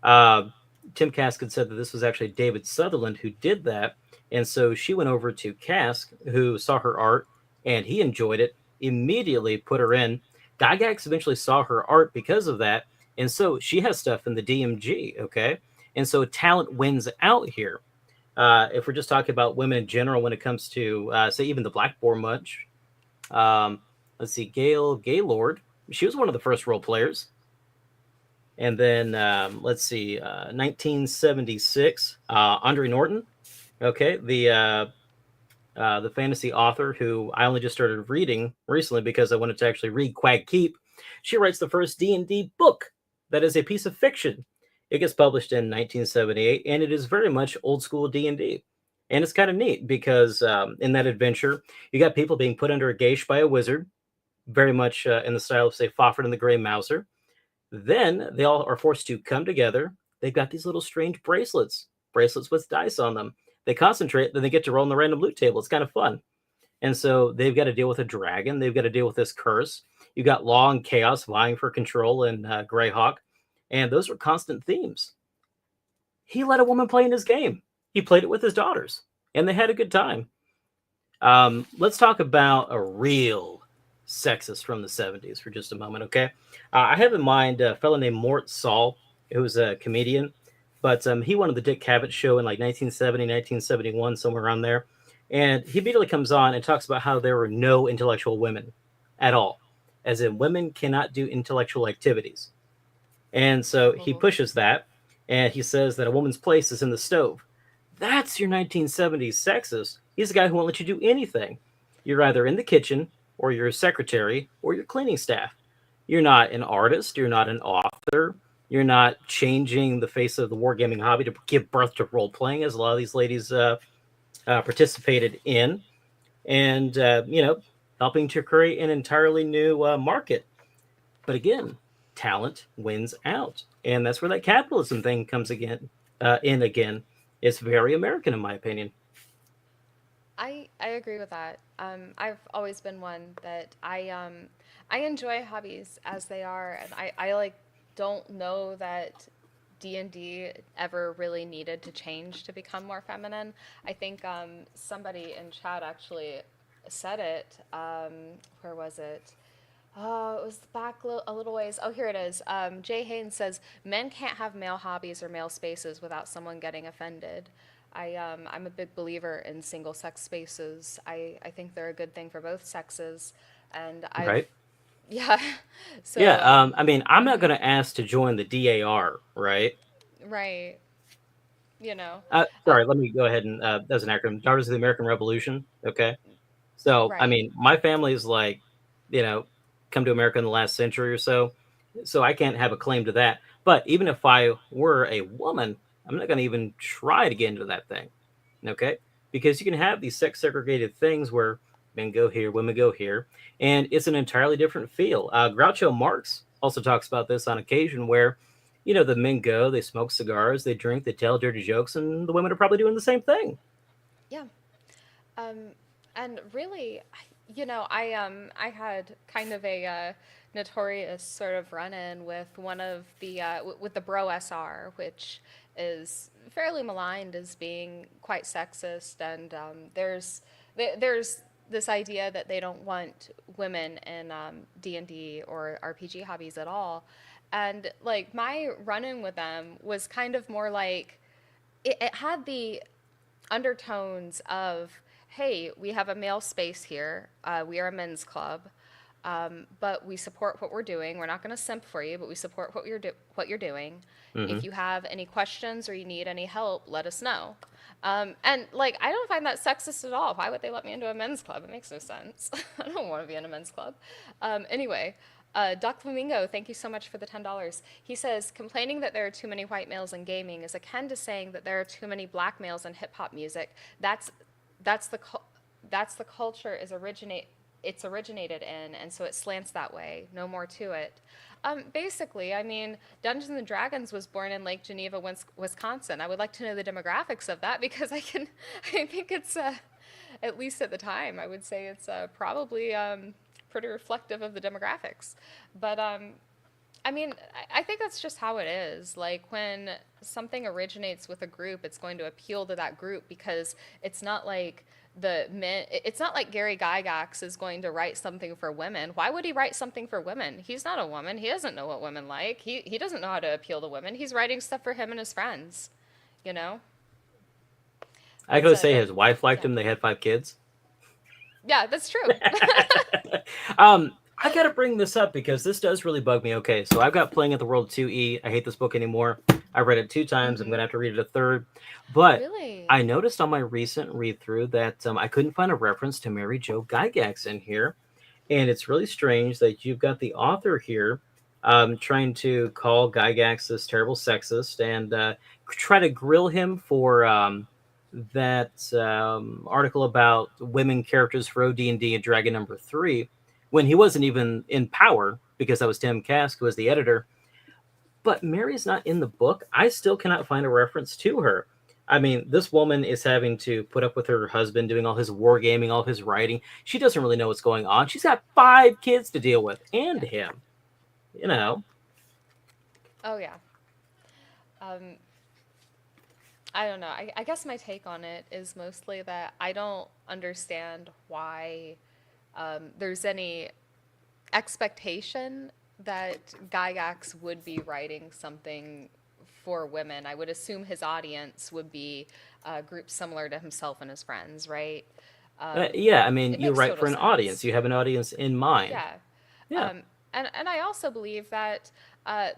Uh, Tim Kask had said that this was actually David Sutherland who did that, and so she went over to Kask, who saw her art, and he enjoyed it. Immediately put her in. Gygax eventually saw her art because of that, and so she has stuff in the DMG. Okay, and so talent wins out here. If we're just talking about women in general, when it comes to say even the Black Boar Munch, let's see, Gail Gaylord, she was one of the first role players. And then let's see, 1976, Andre Norton. Okay, the fantasy author who I only just started reading recently because I wanted to actually read Quag Keep. She writes the first D&D book that is a piece of fiction. It gets published in 1978, and it is very much old school D&D. And it's kind of neat because in that adventure, you got people being put under a gauge by a wizard, very much in the style of, say, Fafhrd and the Grey Mouser. Then they all are forced to come together. They've got these little strange bracelets with dice on them. They concentrate, then they get to roll on the random loot table. It's kind of fun. And so they've got to deal with a dragon. They've got to deal with this curse. You got law and chaos vying for control in Greyhawk. And those are constant themes. He let a woman play in his game. He played it with his daughters, and they had a good time. Let's talk about a real sexist from the 70s for just a moment, okay? I have in mind a fellow named Mort Saul, who was a comedian, but he won the Dick Cavett show in like 1970, 1971, somewhere around there. And he immediately comes on and talks about how there were no intellectual women at all, as in women cannot do intellectual activities. And so he Oh, pushes that, and he says that a woman's place is in the stove. That's your 1970s sexist. He's the guy who won't let you do anything. You're either in the kitchen, or you're a secretary, or you're cleaning staff. You're not an artist. You're not an author. You're not changing the face of the wargaming hobby to give birth to role playing, as a lot of these ladies participated in, and helping to create an entirely new market. But again, talent wins out, and that's where that capitalism thing comes again. In again, it's very American, in my opinion. I agree with that. I've always been one that I enjoy hobbies as they are, and I like don't know that D&D ever really needed to change to become more feminine. I think somebody in chat actually said it. Where was it? Oh, it was back a little ways. Oh, here it is. Jay Haynes says men can't have male hobbies or male spaces without someone getting offended. I'm a big believer in single sex spaces. I think they're a good thing for both sexes, and I've Right? yeah. Yeah. So I mean, I'm not going to ask to join the DAR, right? right, you know, uh, Sorry, let me go ahead and that's an acronym. Daughters of the American Revolution. Okay. So, I right, mean, my family's like, you know, come to America in the last century or so. So I can't have a claim to that. But even if I were a woman, I'm not going to even try to get into that thing. Okay. Because you can have these sex segregated things where men go here, women go here, and it's an entirely different feel. Groucho Marx also talks about this on occasion where, the men go, they smoke cigars, they drink, they tell dirty jokes, and the women are probably doing the same thing. yeah. Um, and really, I had kind of a notorious sort of run-in with one of the with the Bro SR, which is fairly maligned as being quite sexist, and there's this idea that they don't want women in D&D or RPG hobbies at all, and like my run-in with them was kind of more like it had the undertones of, hey, we have a male space here. We are a men's club, but we support what we're doing. We're not going to simp for you, but we support what you're doing. If Hmm. you have any questions or you need any help, let us know. And like, I don't find that sexist at all. Why would they let me into a men's club? It makes no sense. I don't want to be in a men's club. Anyway, Doc Flamingo, thank you so much for the $10. He says, complaining that there are too many white males in gaming is akin to saying that there are too many black males in hip hop music. That's the that's the culture it's originated in, and so it slants that way. No more to it. Basically, I mean, Dungeons and Dragons was born in Lake Geneva, Wisconsin. I would like to know the demographics of that because I think it's, at least at the time, I would say it's probably pretty reflective of the demographics. But I mean, I think that's just how it is. Like when something originates with a group, it's going to appeal to that group because it's not like the men. It's not like Gary Gygax is going to write something for women. Why would he write something for women? He's not a woman. He doesn't know what women like. He doesn't know how to appeal to women. He's writing stuff for him and his friends. You know. I That's gotta a say, that. his wife liked Yeah. him. They had 5 kids. Yeah, that's true. I gotta bring this up because this does really bug me. Okay, so I've got Playing at the World 2E. I hate this book anymore. I read it 2 times. I'm Mm-hmm. gonna have to read it a third. But Really? I noticed on my recent read through that I couldn't find a reference to Mary Jo Gygax in here. And it's really strange that you've got the author here trying to call Gygax this terrible sexist and try to grill him for that article about women characters for OD&D and D and Dragon number 3 when he wasn't even in power because that was Tim Kask who was the editor. But Mary's not in the book. I still cannot find a reference to her. I mean, this woman is having to put up with her husband doing all his wargaming, all his writing. She doesn't really know what's going on. She's got 5 kids to deal with and Yeah. him, you know. Oh yeah. Um, I don't know. I guess my take on it is mostly that I don't understand why there's any expectation that Gygax would be writing something for women. I would assume his audience would be groups similar to himself and his friends, right? Yeah, I mean, It you makes write total for an audience. sense. You have an audience in mind. Yeah. Yeah. And I also believe that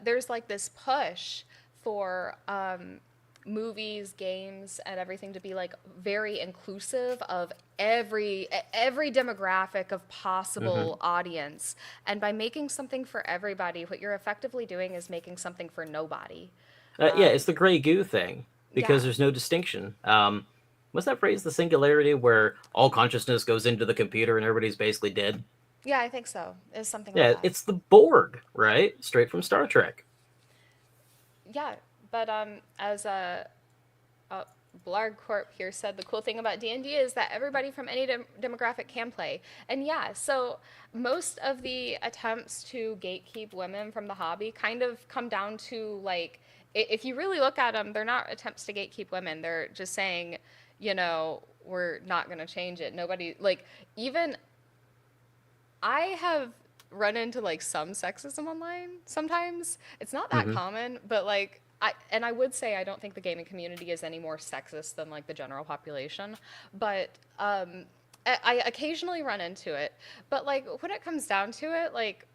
there's like this push for movies, games, and everything to be like very inclusive of every demographic of Hmm. possible audience. And by making something for everybody, what you're effectively doing is making something for nobody. Yeah, it's the gray goo thing because Yeah. there's no distinction. What's that phrase, the singularity, where all consciousness goes into the computer and everybody's basically dead? Yeah, I think so. It's something like Yeah, that. it's the Borg, right? Straight from Star Trek. Yeah, but as a Blarg Corp here said the cool thing about D&D is that everybody from any demographic can play. And yeah, so most of the attempts to gatekeep women from the hobby kind of come down to like, if you really look at them, they're not attempts to gatekeep women. They're just saying, you know, we're not going to change it. Nobody, like, even I have run into like some sexism online sometimes. It's not that Hmm. common, but like I would say I don't think the gaming community is any more sexist than like the general population, but I occasionally run into it. But like when it comes down to it, like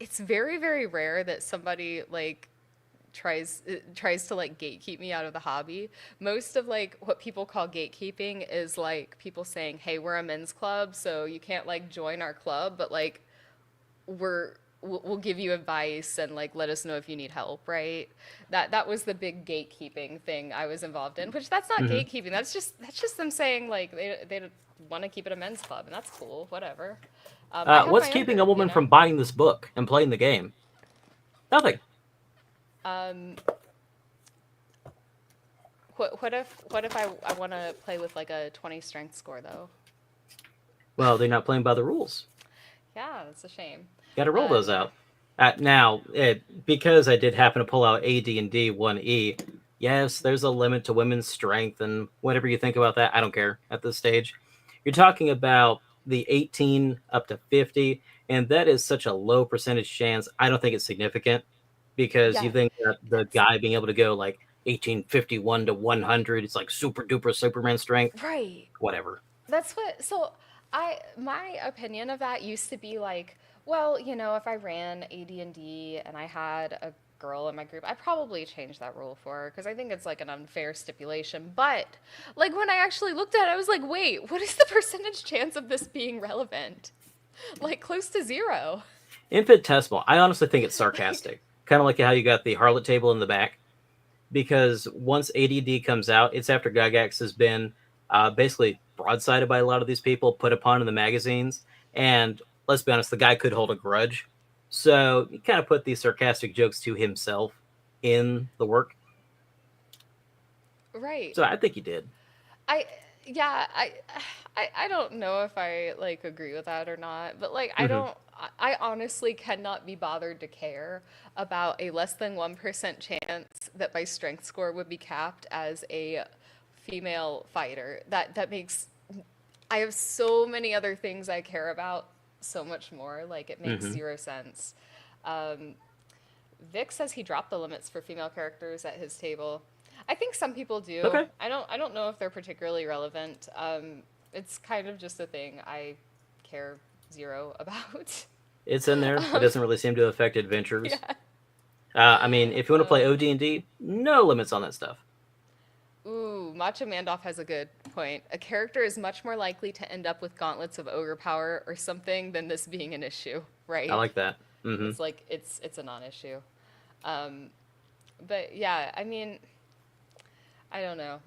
it's very rare that somebody like tries to like gatekeep me out of the hobby. Most of like what people call gatekeeping is like people saying, "Hey, we're a men's club, so you can't like join our club, but like we'll give you advice and like let us know if you need help," right? That was the big gatekeeping thing I was involved in, which that's not Hmm. gatekeeping. That's just them saying like they want to keep it a men's club, and that's cool, whatever. I have What's my own keeping a group, you woman know. from buying this book and playing the game? Nothing. Um, what if I want to play with like a 20 strength score though? Well, they're not playing by the rules. Yeah, that's a shame. Got to roll those Yeah. out. Now, because I did happen to pull out AD&D 1E, yes, there's a limit to women's strength, and whatever you think about that, I don't care at this stage. You're talking about the 18 up to 50, and that is such a low percentage chance. I don't think it's significant because Yeah, you think that the it's guy being able to go like 1851 to 100, it's like super duper Superman strength, right. whatever. That's what, so my opinion of that used to be like, well, you know, if I ran AD&D and D and I had a girl in my group, I'd probably change that rule for her because I think it's like an unfair stipulation. But like when I actually looked at it, I was like, wait, what is the percentage chance of this being relevant? Like close to zero. Infinitesimal. I honestly think it's sarcastic. Kind of like how you got the harlot table in the back, because once ADD comes out, it's after Gygax has been basically broadsided by a lot of these people, put upon in the magazines, and let's be honest, the guy could hold a grudge. So he kind of put these sarcastic jokes to himself in the work. Right. So I think he did. I yeah, I don't know if I like agree with that or not, but like I Hmm. don't I honestly cannot be bothered to care about a less than 1% chance that my strength score would be capped as a female fighter. That makes I have so many other things I care about so much more. Like it makes Hmm. zero sense. Um, Vic says he dropped the limits for female characters at his table. I think some people do. Okay, I don't know if they're particularly relevant. It's kind of just a thing I care zero about. it's in there. It um, doesn't really seem to affect adventures. yeah. I mean, if you want to play OD&D, no limits on that stuff. Ooh, Macho Mandoff has a good point. A character is much more likely to end up with gauntlets of ogre power or something than this being an issue, I right? like that. Hmm. It's like it's a non-issue. Um, but yeah, I mean, I don't know.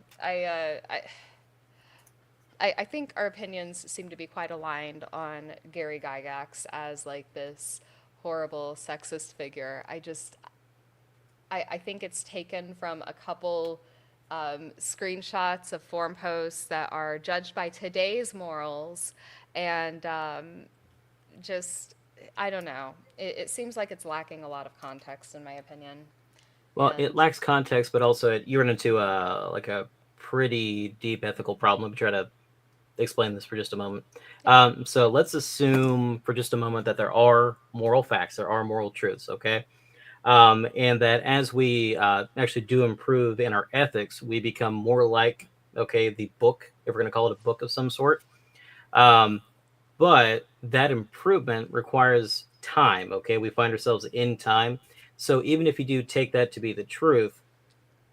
I think our opinions seem to be quite aligned on Gary Gygax as like this horrible sexist figure. I think it's taken from a couple screenshots of forum posts that are judged by today's morals and just, I don't know. It seems like it's lacking a lot of context, in my opinion. Well, it And lacks context, but also you run into like a pretty deep ethical problem. Let me try to explain this for just a moment. yeah, So let's assume for just a moment that there are moral facts, there are moral truths, okay? And that as we actually do improve in our ethics, we become more like, okay, the book, if we're going to call it a book of some sort. Um, but that improvement requires time, okay? We find ourselves in time. So even if you do take that to be the truth,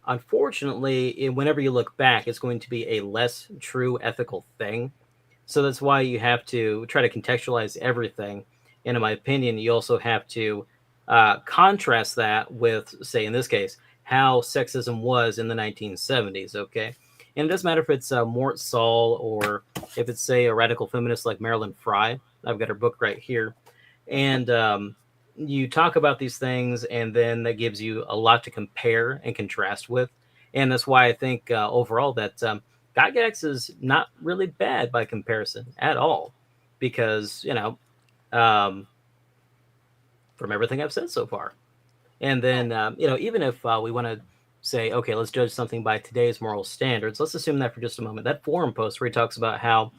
unfortunately, whenever you look back, it's going to be a less true ethical thing. So that's why you have to try to contextualize everything. And in my opinion, you also have to contrast that with, say, in this case, how sexism was in the 1970s. Okay, and it doesn't matter if it's Mort Saul or if it's, say, a radical feminist like Marilyn Fry. I've got her book right here, and you talk about these things, and then that gives you a lot to compare and contrast with. And that's why I think overall that Gygax is not really bad by comparison at all, because um, from everything I've said so far. And Yeah. then even if we want to say, okay, let's judge something by today's moral standards, let's assume that for just a moment. That forum post where he talks about how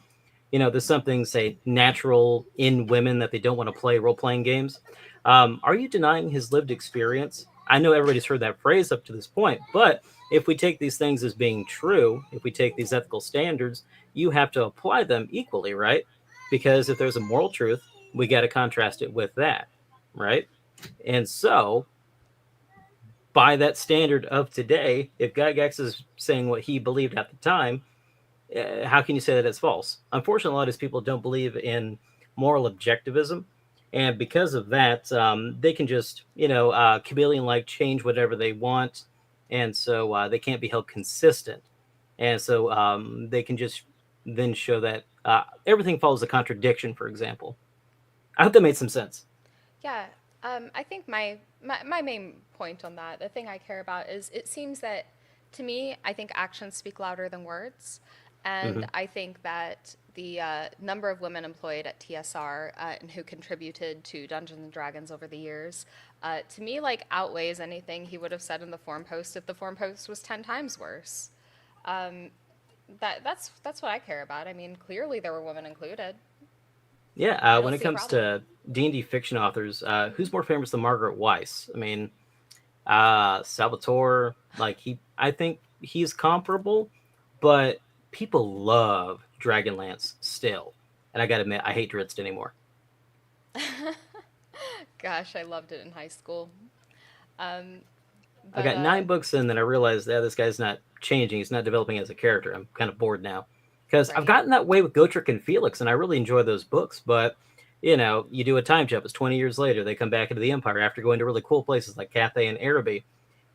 there's something, say, natural in women that they don't want to play role playing games. Are you denying his lived experience? I know everybody's heard that phrase up to this point, but if we take these things as being true, if we take these ethical standards, you have to apply them equally, right? Because if there's a moral truth, we got to contrast it with that, right? And so, by that standard of today, if Gygax is saying what he believed at the time, how can you say that it's false? Unfortunately, a lot of these people don't believe in moral objectivism, and because of that, they can just chameleon like change whatever they want, and so they can't be held consistent, and so they can just then show that everything follows a contradiction. For example, I hope that made some sense. Yeah, I think my main point on that, the thing I care about is it seems that to me, I think actions speak louder than words. And Hmm. I think that the number of women employed at TSR and who contributed to Dungeons and Dragons over the years, to me, like outweighs anything he would have said in the forum post if the forum post was 10 times worse. Um, that's what I care about. I mean, clearly there were women included. Yeah, I when don't it see a comes problem. to D&D fiction authors, who's more famous than Margaret Weiss? I mean, Salvatore, like I think he's comparable, but people love Dragonlance still. And I gotta admit, I hate Dritz anymore. Gosh, I loved it in high school. Um, I but got 9 books in, then I realized that this guy's not changing. He's not developing as a character. I'm kind of bored now because I've right. gotten that way with Gotrek and Felix, and I really enjoy those books. But you do a time jump. It's 20 years later. They come back into the Empire after going to really cool places like Cathay and Araby,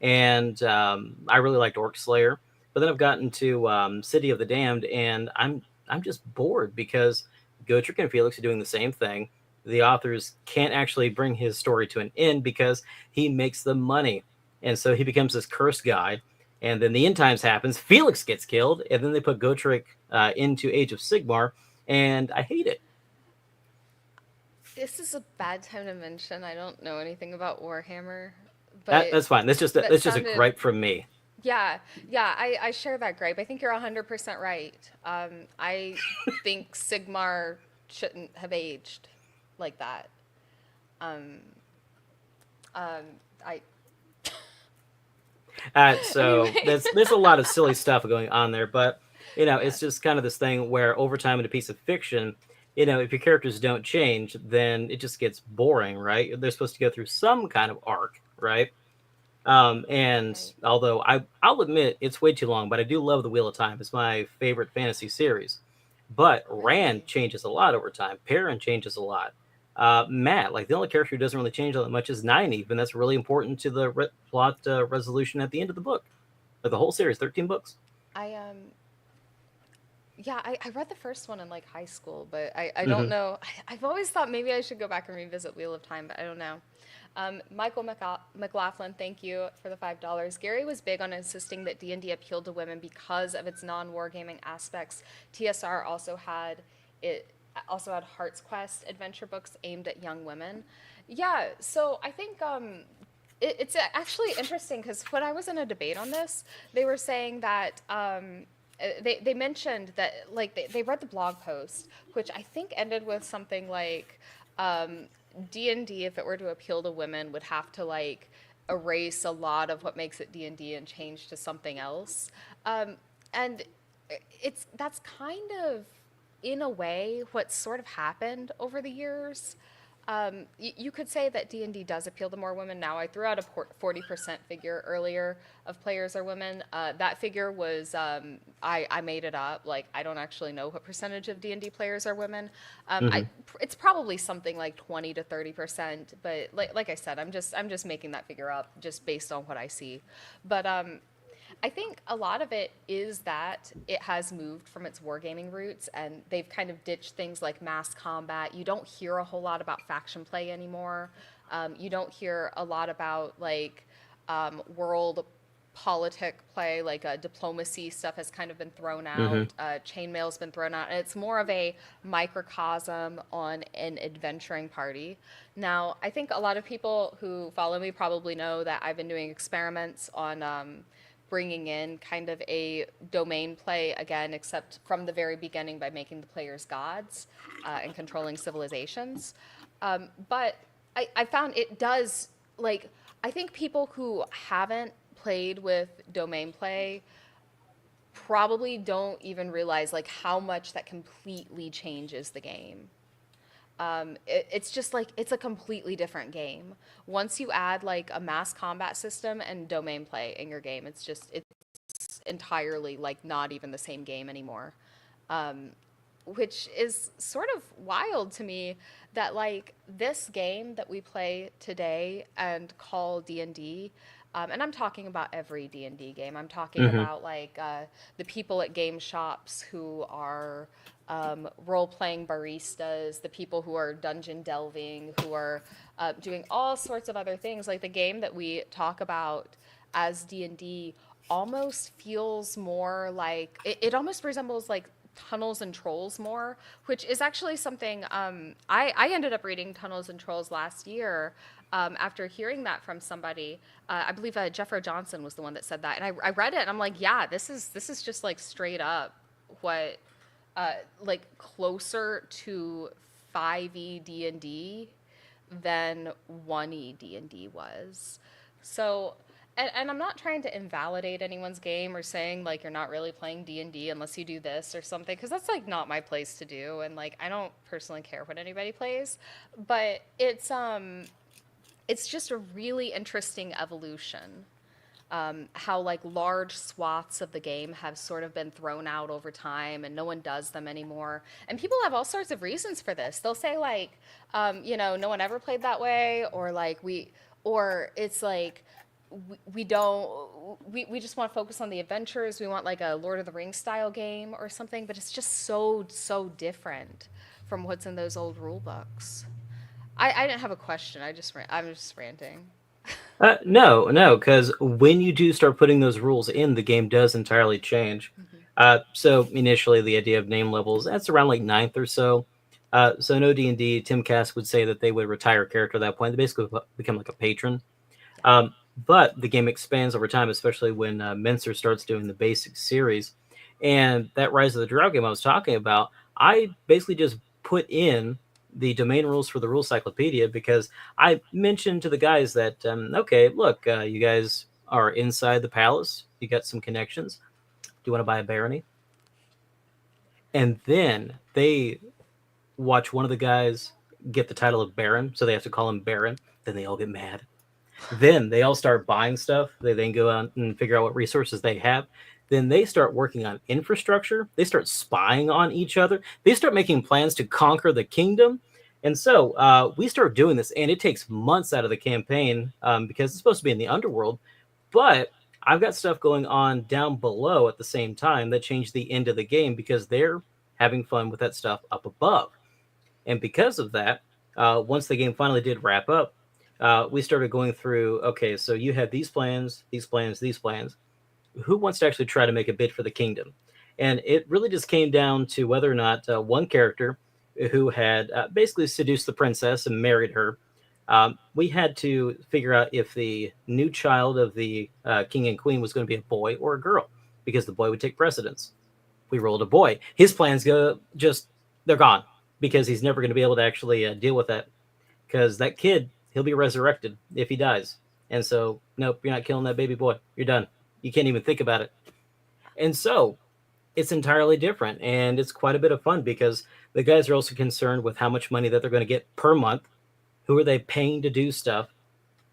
and I really liked Orc Slayer. But then I've gotten to City of the Damned, and I'm just bored because Gotrek and Felix are doing the same thing. The authors can't actually bring his story to an end because he makes the money, and so he becomes this cursed guy. And then the end times happens. Felix gets killed, and then they put Gotrek into Age of Sigmar, and I hate it. This is a bad time to mention. I don't know anything about Warhammer, That, but that's fine. That's just that that's just a sounded. gripe from me. Yeah, yeah, I share that gripe. I think you're 100% right. I think Sigmar shouldn't have aged like that. Um, um, I. So Anyway. there's a lot of silly stuff going on there, but Yeah. it's just kind of this thing where over time in a piece of fiction, if your characters don't change, then it just gets boring, right? They're supposed to go through some kind of arc, right? And Right. although I'll admit it's way too long, but I do love the Wheel of Time. It's my favorite fantasy series. But Rand Really? changes a lot over time. Perrin changes a lot. Matt, like the only character who doesn't really change all that much is Nynaeve, and that's really important to the plot resolution at the end of the book. Like the whole series, 13 books. I. Yeah, I read the first one in like high school, but I don't Hmm. know. I've always thought maybe I should go back and revisit Wheel of Time, but I don't know. Michael McLaughlin, thank you for the $5. Gary was big on insisting that D&D appealed to women because of its non-wargaming aspects. TSR also had Heart's Quest adventure books aimed at young women. Yeah, so I think it's actually interesting because when I was in a debate on this, they were saying that they mentioned that like they read the blog post, which I think ended with something like D&D, if it were to appeal to women, would have to like erase a lot of what makes it D&D and change to something else. Um, and that's kind of in a way what's sort of happened over the years. You could say that D&D does appeal to more women now. I threw out a 40% figure earlier of players are women. That figure was I made it up. Like I don't actually know what percentage of D&D players are women. Hmm. It's probably something like 20 to 30%. But like I said, I'm just making that figure up just based on what I see. But I think a lot of it is that it has moved from its wargaming roots and they've kind of ditched things like mass combat. You don't hear a whole lot about faction play anymore. You don't hear a lot about like world. politic play, like diplomacy stuff has kind of been thrown Hmm. out. Chainmail's been thrown out, and it's more of a microcosm on an adventuring party. Now, I think a lot of people who follow me probably know that I've been doing experiments on bringing in kind of a domain play again, except from the very beginning by making the players gods and controlling civilizations. But I found it does, like, I think people who haven't played with domain play probably don't even realize like how much that completely changes the game. It's just like it's a completely different game. Once you add like a mass combat system and domain play in your game, it's entirely like not even the same game anymore. Um, which is sort of wild to me that like this game that we play today and call D&D, and I'm talking about every D&D game. I'm talking Hmm. about like the people at game shops who are role-playing baristas, the people who are dungeon delving, who are doing all sorts of other things. Like the game that we talk about as D&D almost feels more like it almost resembles like Tunnels and Trolls more, which is actually something I ended up reading Tunnels and Trolls last year after hearing that from somebody. I believe Jeffro Johnson was the one that said that, and I read it and I'm like, yeah, this is just like straight up what like closer to 5e D&D than 1e D&D was. So, and I'm not trying to invalidate anyone's game or saying like you're not really playing D&D unless you do this or something, because that's like not my place to do, and like I don't personally care what anybody plays, but it's just a really interesting evolution. How like large swaths of the game have sort of been thrown out over time and no one does them anymore, and people have all sorts of reasons for this. They'll say like no one ever played that way, or like or it's like we don't we just want to focus on the adventures, we want like a Lord of the Rings style game or something, but it's just so different from what's in those old rule books. I didn't have a question, I'm just ranting. No, no, because when you do start putting those rules in, the game does entirely change. Mm-hmm. So initially, the idea of name levels, that's around like ninth or so. So no D&D, Tim Cass would say that they would retire a character at that point. They basically become like a patron. Yeah. But the game expands over time, especially when Menser starts doing the basic series. And that Rise of the Drow game I was talking about, I basically just put in the domain rules for the rule cyclopedia because I mentioned to the guys that, okay, look, you guys are inside the palace. You got some connections. Do you want to buy a barony? And then they watch one of the guys get the title of Baron, so they have to call him Baron. Then they all get mad. Then they all start buying stuff. They then go out and figure out what resources they have. Then they start working on infrastructure. They start spying on each other. They start making plans to conquer the kingdom. And so we start doing this, and it takes months out of the campaign because it's supposed to be in the underworld. But I've got stuff going on down below at the same time that change the end of the game because they're having fun with that stuff up above. And because of that, once the game finally did wrap up, we started going through, okay, so you have these plans, these plans, these plans. Who wants to actually try to make a bid for the kingdom? And it really just came down to whether or not one character who had basically seduced the princess and married her, we had to figure out if the new child of the king and queen was going to be a boy or a girl, because the boy would take precedence. We rolled a boy. His plans go just, they're gone because he's never going to be able to actually deal with that, because that kid, he'll be resurrected if he dies. And so, nope, you're not killing that baby boy. You're done. You can't even think about it. And so, it's entirely different, and it's quite a bit of fun because the guys are also concerned with how much money that they're going to get per month. Who are they paying to do stuff?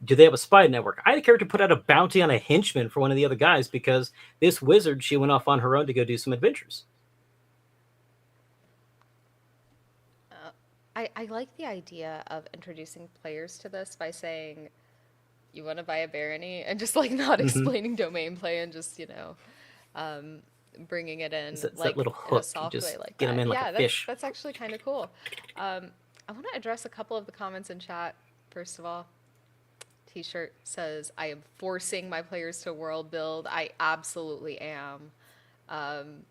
Do they have a spy network? I had a character put out a bounty on a henchman for one of the other guys because this wizard, she went off on her own to go do some adventures. I like the idea of introducing players to this by saying you want to buy a barony and just like not Mm-hmm. explaining domain play and just um, bringing it in It's that like little in a hook. You soft way just like get them that. in like a Yeah, that's fish. that's actually kind of cool. I want to address a couple of the comments in chat first of all. T-shirt says, "I am forcing my players to world build." I absolutely am. Um,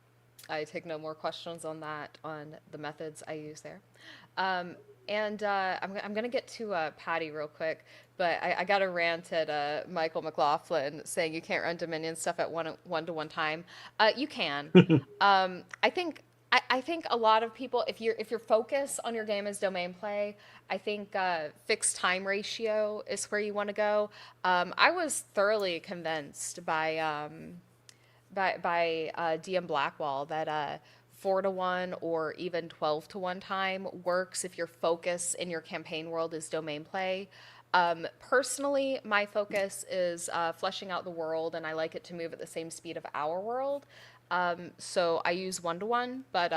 I take no more questions on that, on the methods I use there. Um, and I'm going to get to Patty real quick, but I got a rant at Michael McLaughlin saying you can't run Dominion stuff at one-to-one time. You can. I think I think a lot of people, if your focus on your game is domain play, I think fixed time ratio is where you want to go. I was thoroughly convinced by DM Blackwall that 4-to-1 or even 12-to-1 time works if your focus in your campaign world is domain play. Personally, my focus is fleshing out the world, and I like it to move at the same speed of our world. So I use 1-to-1, but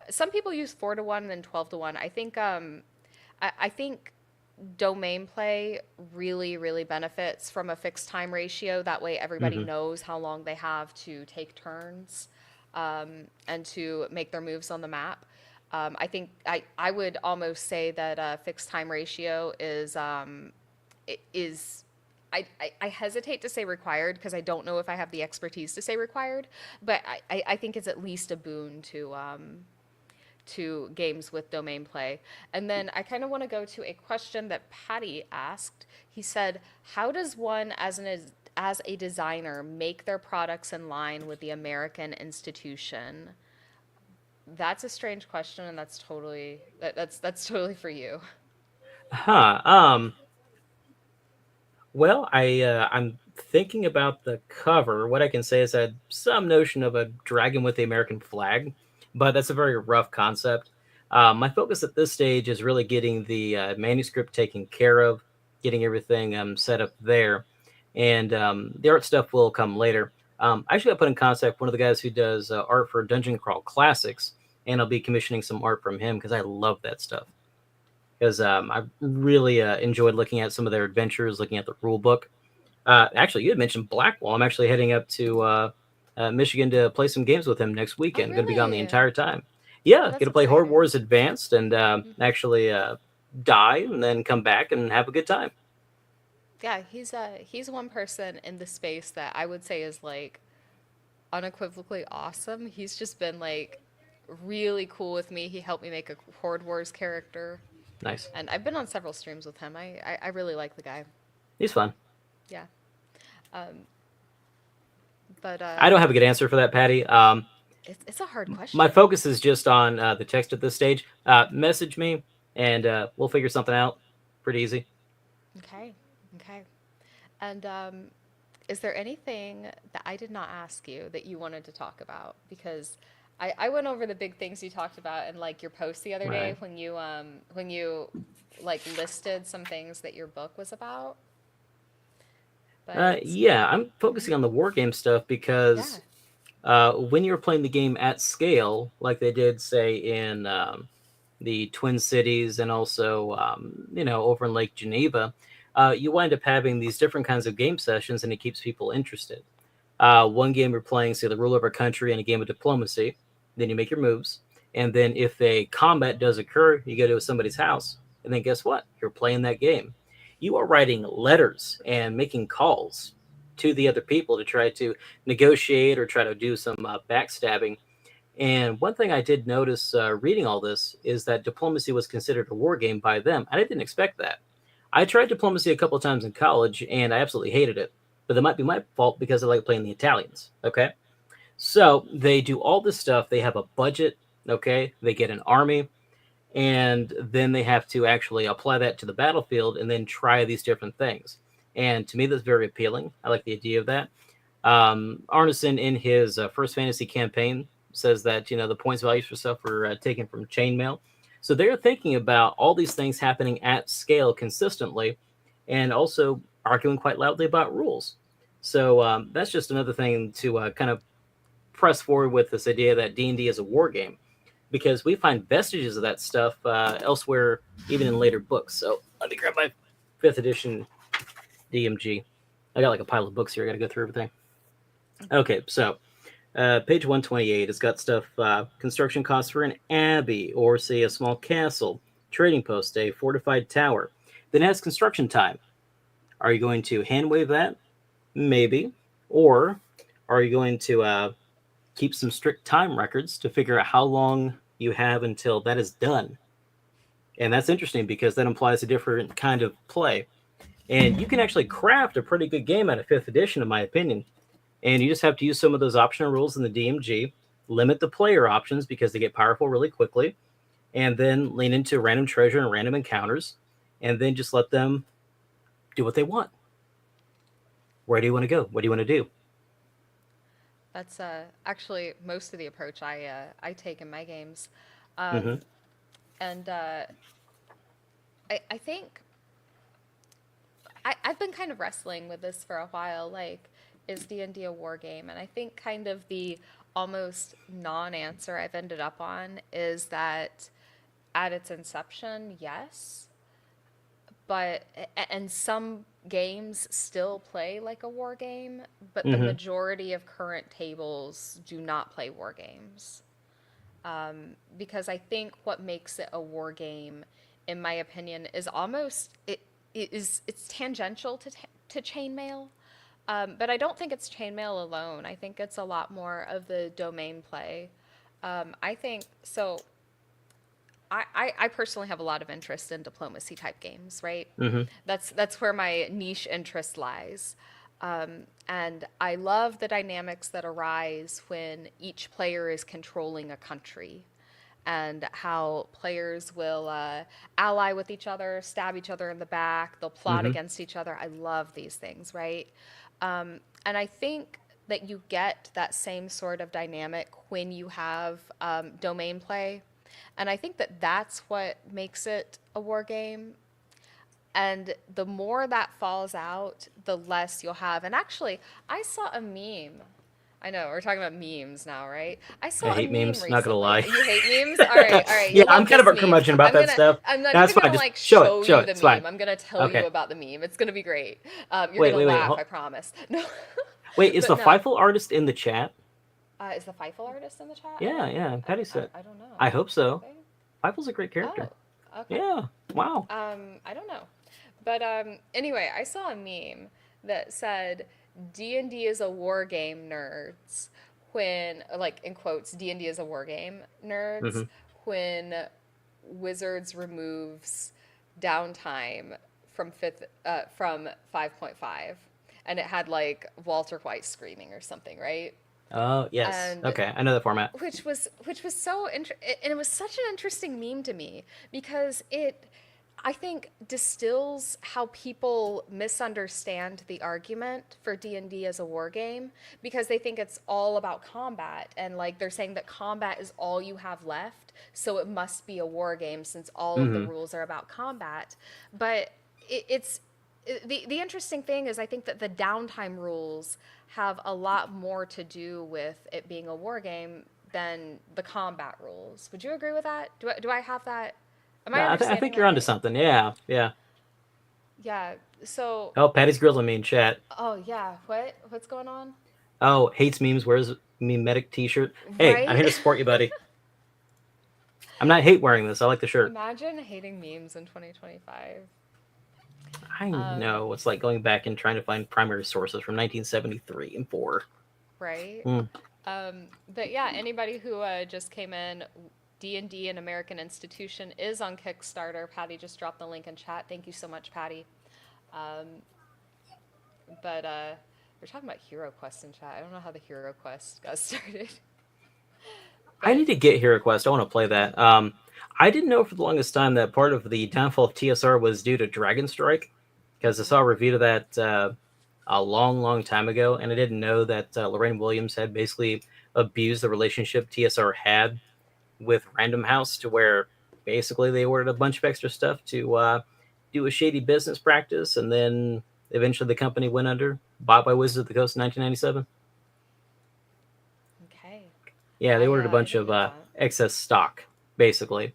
some people use 4-to-1 and then 12-to-1. I think domain play really benefits from a fixed time ratio. That way everybody Hmm. knows how long they have to take turns and to make their moves on the map. I think I would almost say that fixed time ratio is I hesitate to say required because I don't know if I have the expertise to say required, but I think it's at least a boon to games with domain play. And then I kind of want to go to a question that Patty asked. He said, "How does one as a designer make their products in line with the American institution?" That's a strange question, and that's totally for you. Huh. Well, I'm thinking about the cover. What I can say is I had some notion of a dragon with the American flag, but that's a very rough concept. My focus at this stage is really getting the manuscript taken care of, getting everything set up there, and the art stuff will come later. I actually got put in contact with one of the guys who does art for Dungeon Crawl Classics, and I'll be commissioning some art from him because I love that stuff. Because I really enjoyed looking at some of their adventures, looking at the rule book. Actually, you had mentioned Blackwall. I'm actually heading up to Michigan to play some games with him next Oh, weekend. Going to be gone the really? entire time. Oh, Yeah, going that's to play Horde exciting. Wars Advanced and actually die and then come back and have a good time. Yeah, he's one person in the space that I would say is like unequivocally awesome. He's just been like really cool with me. He helped me make a Horde Wars character, Nice. and I've been on several streams with him. I really like the guy. He's fun. Yeah. Um, but I don't have a good answer for that, Patty. it's a hard My question. focus is just on the text at this stage. Message me and we'll figure something out. Pretty easy. Okay. Okay. And is there anything that I did not ask you that you wanted to talk about? Because I went over the big things you talked about in like your post the other day Right. when you like listed some things that your book was about. But Yeah, I'm mhm. focusing on the war game stuff Yeah. because when you're playing the game at scale, like they did say in the Twin Cities and also over in Lake Geneva, you wind up having these different kinds of game sessions, and it keeps people interested. One game you're playing, say, the rule of a country and a game of diplomacy. Then you make your moves, and then if a combat does occur, you go to somebody's house, and then guess what? You're playing that game. You are writing letters and making calls to the other people to try to negotiate or try to do some backstabbing. And one thing I did notice reading all this is that diplomacy was considered a war game by them. I didn't expect that. I tried diplomacy a couple of times in college and I absolutely hated it. But that might be my fault because I like playing the Italians. Okay. So they do all this stuff. They have a budget. Okay. They get an army. And then they have to actually apply that to the battlefield and then try these different things. And to me, that's very appealing. I like the idea of that. Arneson, in his first fantasy campaign, says that the points values for stuff are taken from chainmail. So they're thinking about all these things happening at scale consistently, and also arguing quite loudly about rules. So that's just another thing to kind of press forward with this idea that D&D is a war game, because we find vestiges of that stuff elsewhere, even in later books. So let me grab my fifth edition DMG. I got like a pile of books here. I got to go through everything. Okay, so page 128, it's got stuff, construction costs for an abbey, or say a small castle, trading post, a fortified tower. Then it has construction time. Are you going to hand wave that? Maybe. Or are you going to keep some strict time records to figure out how long you have until that is done? And that's interesting because that implies a different kind of play. And you can actually craft a pretty good game out of 5th edition, in my opinion. And you just have to use some of those optional rules in the DMG, limit the player options because they get powerful really quickly, and then lean into random treasure and random encounters, and then just let them do what they want. Where do you want to go? What do you want to do? That's actually most of the approach I take in my games, Mm-hmm. and I think I've been kind of wrestling with this for a while. Like, is D&D a war game? And I think kind of the almost non-answer I've ended up on is that at its inception, yes, but and some games still play like a war game, but the Mm-hmm. majority of current tables do not play war games. Because I think what makes it a war game, in my opinion, is almost it's tangential to chainmail, but I don't think it's chainmail alone. I think it's a lot more of the domain play. I think so. I personally have a lot of interest in diplomacy type games, right? Mm-hmm. That's where my niche interest lies. And I love the dynamics that arise when each player is controlling a country and how players will ally with each other, stab each other in the back, they'll plot Mm-hmm. against each other. I love these things, right? And I think that you get that same sort of dynamic when you have domain play. And I think that that's what makes it a war game. And the more that falls out, the less you'll have. And actually, I saw a meme. I know, we're talking about memes now, right? I I saw a hate meme memes, not gonna recently. lie. You hate memes? All right, Yeah, you'll I'm love kind of this a meme. curmudgeon about that stuff. I'm not That's even fine. gonna Just like show it. show Show you it. the It's fine. meme. I'm gonna tell you Okay. about the meme. It's gonna be great. You're Wait, gonna wait, wait. laugh, I promise. No, Wait, is but the no. Fifle artist in the chat? Is the Fifle artist in the chat? Yeah, yeah. Patty said. I don't know. I hope so. Okay. Fifle's a great character. Oh, okay. Yeah. Wow. I don't know. But anyway, I saw a meme that said D&D is a war game, nerds. When, like, in quotes, D&D is a war game, Mm-hmm. nerds, when Wizards removes downtime from 5.5, and it had like Walter White screaming or something, right? Oh, yes. And Okay. I know the format. which was so and it was such an interesting meme to me because it, I think, distills how people misunderstand the argument for D&D as a war game because they think it's all about combat, and like they're saying that combat is all you have left, so it must be a war game since all of the Mm-hmm. rules are about combat. But it's the interesting thing is I think that the downtime rules have a lot more to do with it being a war game than the combat rules. Would you agree with that? Do I have that? Am I No, I understanding think that you're onto right? something. Yeah. Yeah. Yeah. So, Oh, Patty's grilling me in chat. oh yeah, what's going on? Oh, hates memes. Wears memetic T-shirt. Hey, I'm Right? here to support you, buddy. I'm not hate wearing this. I like the shirt. Imagine hating memes in 2025. I know it's like going back and trying to find primary sources from 1973 and 4. Right? Mm. But yeah, anybody who just came in, D&D, an American institution, is on Kickstarter. Patty just dropped the link in chat. Thank you so much, Patty. Um, but we're talking about Hero Quest in chat. I don't know how the Hero Quest got started. I But need to get Hero Quest. I want to play that. I didn't know for the longest time that part of the downfall of TSR was due to Dragon Strike, because I saw a review of that a long, long time ago, and I didn't know that Lorraine Williams had basically abused the relationship TSR had with Random House to where basically they ordered a bunch of extra stuff to do a shady business practice, and then eventually the company went under, bought by Wizards of the Coast in 1997. okay, Yeah, they ordered a I bunch didn't of know that. excess stock, basically.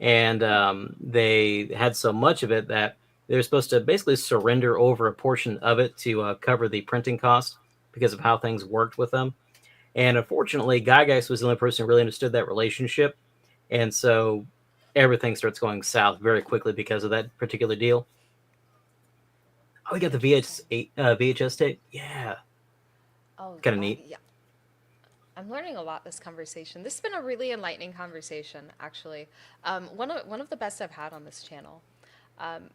And Hmm. they had so much of it that they were supposed to basically surrender over a portion of it to cover the printing cost because of how things worked with them. And unfortunately, Gygax was the only person who really understood that relationship. And so everything starts going south very quickly because of that particular deal. Oh, we got the Interesting. VHS tape. Yeah, Oh, kind of neat. yeah. I'm learning a lot this conversation. This has been a really enlightening conversation, actually. One of the best I've had on this channel,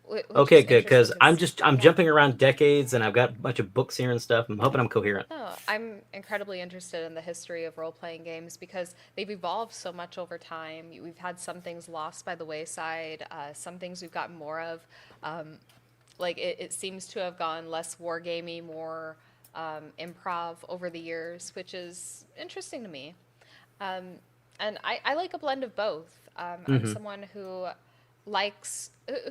which Okay, is good, interesting because because I'm yeah. jumping around decades, and I've got a bunch of books here and stuff. I'm hoping I'm coherent. No, I'm incredibly interested in the history of role playing games because they've evolved so much over time. We've had some things lost by the wayside, some things we've gotten more of. Um, it seems to have gone less wargamey, more improv over the years, which is interesting to me. Um, and I like a blend of both. I'm Hmm. someone who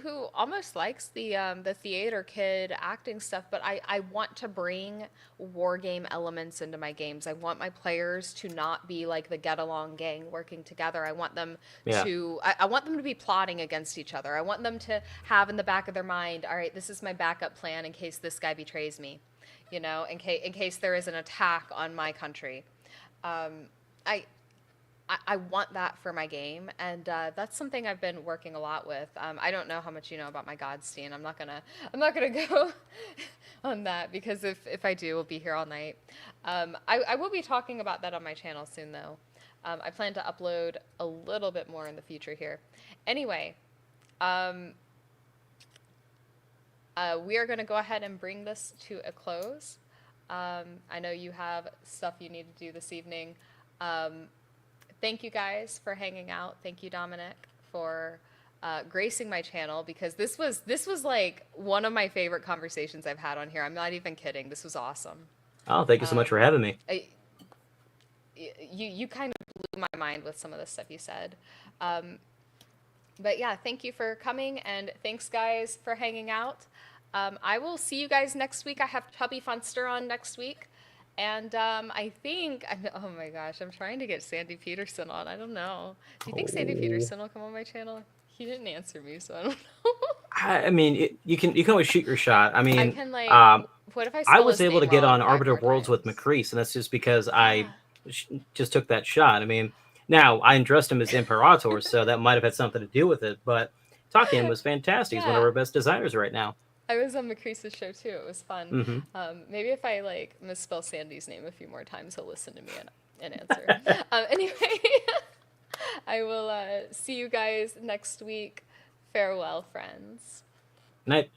who almost likes the theater kid acting stuff, but I want to bring war game elements into my games. I want my players to not be like the get along gang working together. Yeah. I want them to be plotting against each other. I want them to have in the back of their mind, all right, this is my backup plan in case this guy betrays me, in case there is an attack on my country. Um, I I want that for my game, and that's something I've been working a lot with. I don't know how much you know about my Godstein. I'm not gonna go on that because if I do, we'll be here all night. I will be talking about that on my channel soon, though. I plan to upload a little bit more in the future here. Anyway, um, we are gonna go ahead and bring this to a close. I know you have stuff you need to do this evening. Um, Thank you guys for hanging out. Thank you, Dominic, for gracing my channel because this was like one of my favorite conversations I've had on here. I'm not even kidding. This was awesome. Oh, thank you so much for Um, having me. I, you kind of blew my mind with some of the stuff you said. Um, but yeah, thank you for coming and thanks guys for hanging out. I will see you guys next week. I have Chubby Funster on next week. And oh my gosh, I'm trying to get Sandy Peterson on. I don't know. Do you think Sandy Oh. Peterson will come on my channel? He didn't answer me, so I don't know. I mean, you can always shoot your shot. I I mean, can like, um, what if I I spell was his able to name get wrong on five Arbiter more of Worlds with times? McCreese, and that's just because Yeah. just took that shot. I mean, now I addressed him as Imperator, so that might have had something to do with it. But talking to him was fantastic. He's one of Yeah. our best designers right now. I was on McCreese's show too. It was fun. Hmm. Maybe if I like misspell Sandy's name a few more times, he'll listen to me and answer. Anyway, I will see you guys next week. Farewell, friends. Night.